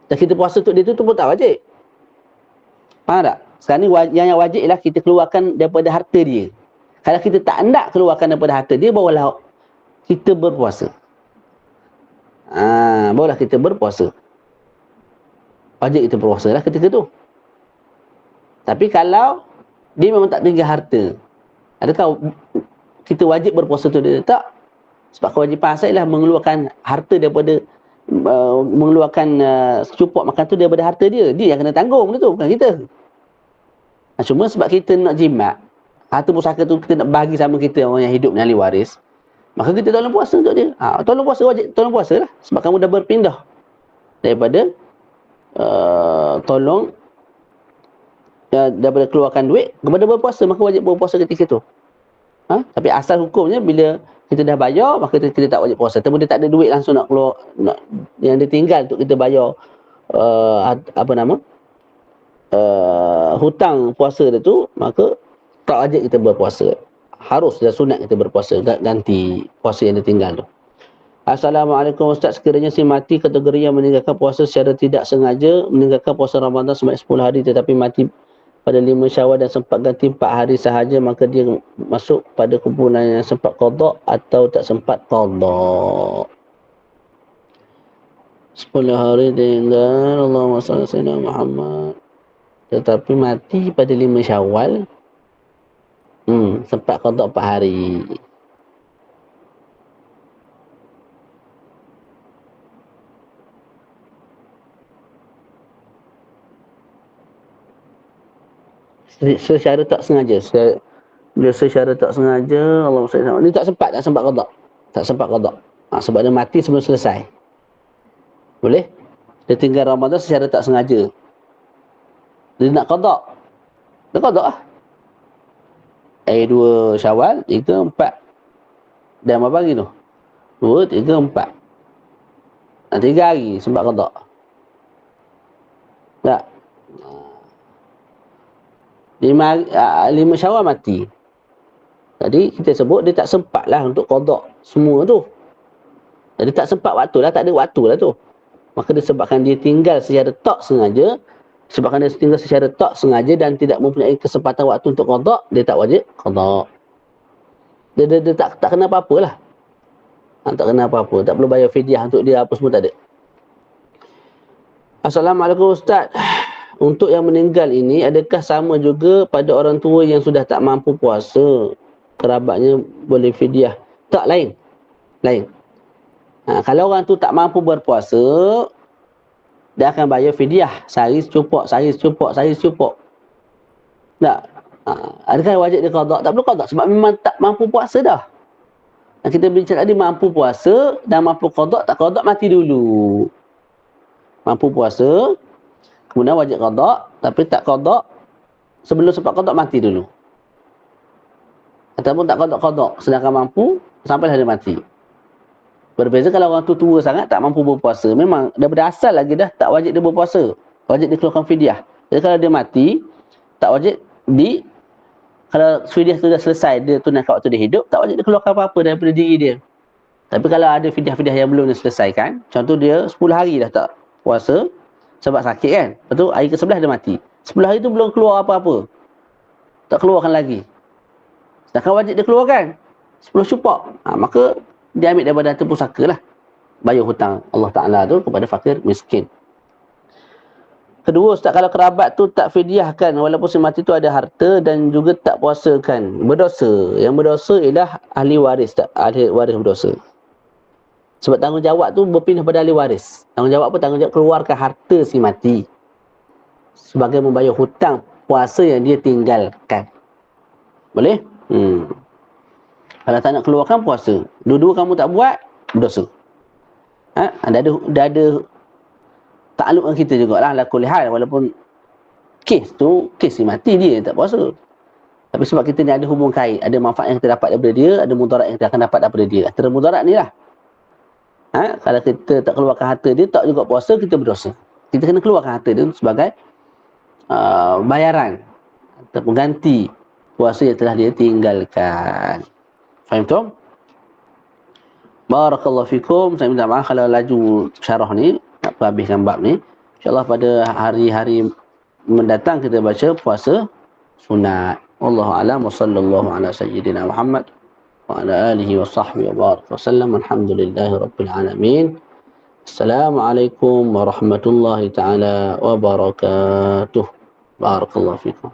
Dan kita puasa untuk dia tu pun tak wajib. Faham tak? Sekarang ni yang wajib ialah kita keluarkan daripada harta dia. Kalau kita tak nak keluarkan daripada harta dia, barulah kita berpuasa. Barulah kita berpuasa. Wajib kita berpuasa lah ketika tu. Tapi kalau dia memang tak tinggal harta, adakah kita wajib berpuasa tu dia? Tak. Sebab kewajipan asal ialah mengeluarkan harta daripada mengeluarkan secupok makan tu daripada harta dia. Dia yang kena tanggung tu, bukan kita. Cuma sebab kita nak jimat, harta pusaka tu kita nak bagi sama kita, orang yang hidup ni, ahli waris, maka kita tolong puasa untuk dia. Tolong puasa, wajib tolong puasa lah. Sebab kamu dah berpindah daripada daripada keluarkan duit kepada berpuasa, maka wajib berpuasa ketika tu. Tapi asal hukumnya bila kita dah bayar, maka kita tak wajib puasa. Tapi dia tak ada duit langsung nak keluar, yang dia tinggal untuk kita bayar hutang puasa dia tu, maka tak wajib kita berpuasa. Harus dah sunat kita berpuasa, ganti puasa yang dia tinggal tu. Assalamualaikum Ustaz, sekiranya si mati kategori yang meninggalkan puasa secara tidak sengaja, meninggalkan puasa Ramadan sebanyak 10 hari tetapi mati pada 5 Syawal dan sempat ganti 4 hari sahaja, maka dia masuk pada kumpulan yang sempat qada atau tak sempat qada. 10 hari tinggal, Allahumma salli ala sayyidina Muhammad, tetapi mati pada 5 Syawal Sempat qada 4 hari. Secara tak sengaja. Dia secara tak sengaja, Allah SWT. Dia tak sempat qada. Tak sempat qada. Sebab dia mati sebelum selesai. Boleh? Dia tinggal Ramadan secara tak sengaja. Dia nak qada. Dia qada lah. 2 Syawal, 3, 4. Dan berapa hari tu? 2, 3, 4. 3 hari sebab qada. Tak. 5 Syawal mati. Jadi kita sebut dia tak sempat lah untuk qada semua tu. Jadi tak sempat waktu lah, tak ada waktu lah tu. Maka disebabkan dia tinggal secara tak sengaja, dan tidak mempunyai kesempatan waktu untuk qada, dia tak wajib qada. Dia tak kena apa-apa lah. Tak kena apa-apa. Tak perlu bayar fidyah untuk dia, apa semua tak ada. Assalamualaikum Ustaz. Untuk yang meninggal ini, adakah sama juga pada orang tua yang sudah tak mampu puasa? Kerabatnya boleh fidyah? Tak, lain. Kalau orang tu tak mampu berpuasa, dia akan bayar fidyah. Sehari secupok. Tak. Adakah wajib dia qada? Tak perlu qada sebab memang tak mampu puasa dah. Kita bincang tadi mampu puasa dan mampu qada. Tak qada mati dulu. Mampu puasa, kemudian wajib qada, tapi tak qada sebelum sempat qada mati dulu. Ataupun tak qada, sedangkan mampu sampailah dia mati. Berbeza kalau orang tu tua sangat tak mampu berpuasa, memang daripada asal lagi dah tak wajib dia berpuasa. Wajib dikeluarkan fidyah. Jadi kalau dia mati, tak wajib kalau fidyah tu dah selesai, dia tunaikan waktu dia hidup, tak wajib dikeluarkan apa-apa daripada diri dia. Tapi kalau ada fidyah-fidyah yang belum diselesaikan, contoh dia 10 hari dah tak puasa sebab sakit kan. Lepas tu hari ke-11 dia mati. 10 hari tu belum keluar apa-apa. Tak keluarkan lagi. Sedangkan wajib dia keluarkan 10 syupak. Maka dia ambil daripada harta pusaka lah. Bayar hutang Allah Ta'ala tu kepada fakir miskin. Kedua, Ustaz, kalau kerabat tu tak fidyahkan walaupun si mati tu ada harta dan juga tak puasakan, berdosa. Yang berdosa ialah ahli waris, tak? Ahli waris berdosa. Sebab tanggungjawab tu berpindah pada ahli waris. Tanggungjawab apa? Tanggungjawab keluarkan harta si mati sebagai membayar hutang puasa yang dia tinggalkan. Boleh? Kalau tak nak keluarkan puasa, dua-dua kamu tak buat, berdosa. Dah ada takluk dengan kita jugalah, la kulli hal, walaupun kes si mati dia tak puasa. Tapi sebab kita ni ada hubung kait, ada manfaat yang kita dapat daripada dia, ada mudarat yang kita akan dapat daripada dia. Antara mudarat ni lah. Kalau kita tak keluarkan harta dia, tak juga puasa, kita berdosa. Kita kena keluarkan harta dia sebagai bayaran atau pengganti puasa yang telah dia tinggalkan. Faham tu? Barakallahu fikum. Saya minta maaf kalau laju syarah ni, nak habiskan bab ni. InsyaAllah pada hari-hari mendatang kita baca puasa sunat. Wallahu a'lam wa sallallahu ala sayyidina Muhammad wa ala alihi wa sahbihi wa barak wa sallam. Alhamdulillahi rabbil alamin. Assalamualaikum warahmatullahi taala wabarakatuh. Barakallahu fikum.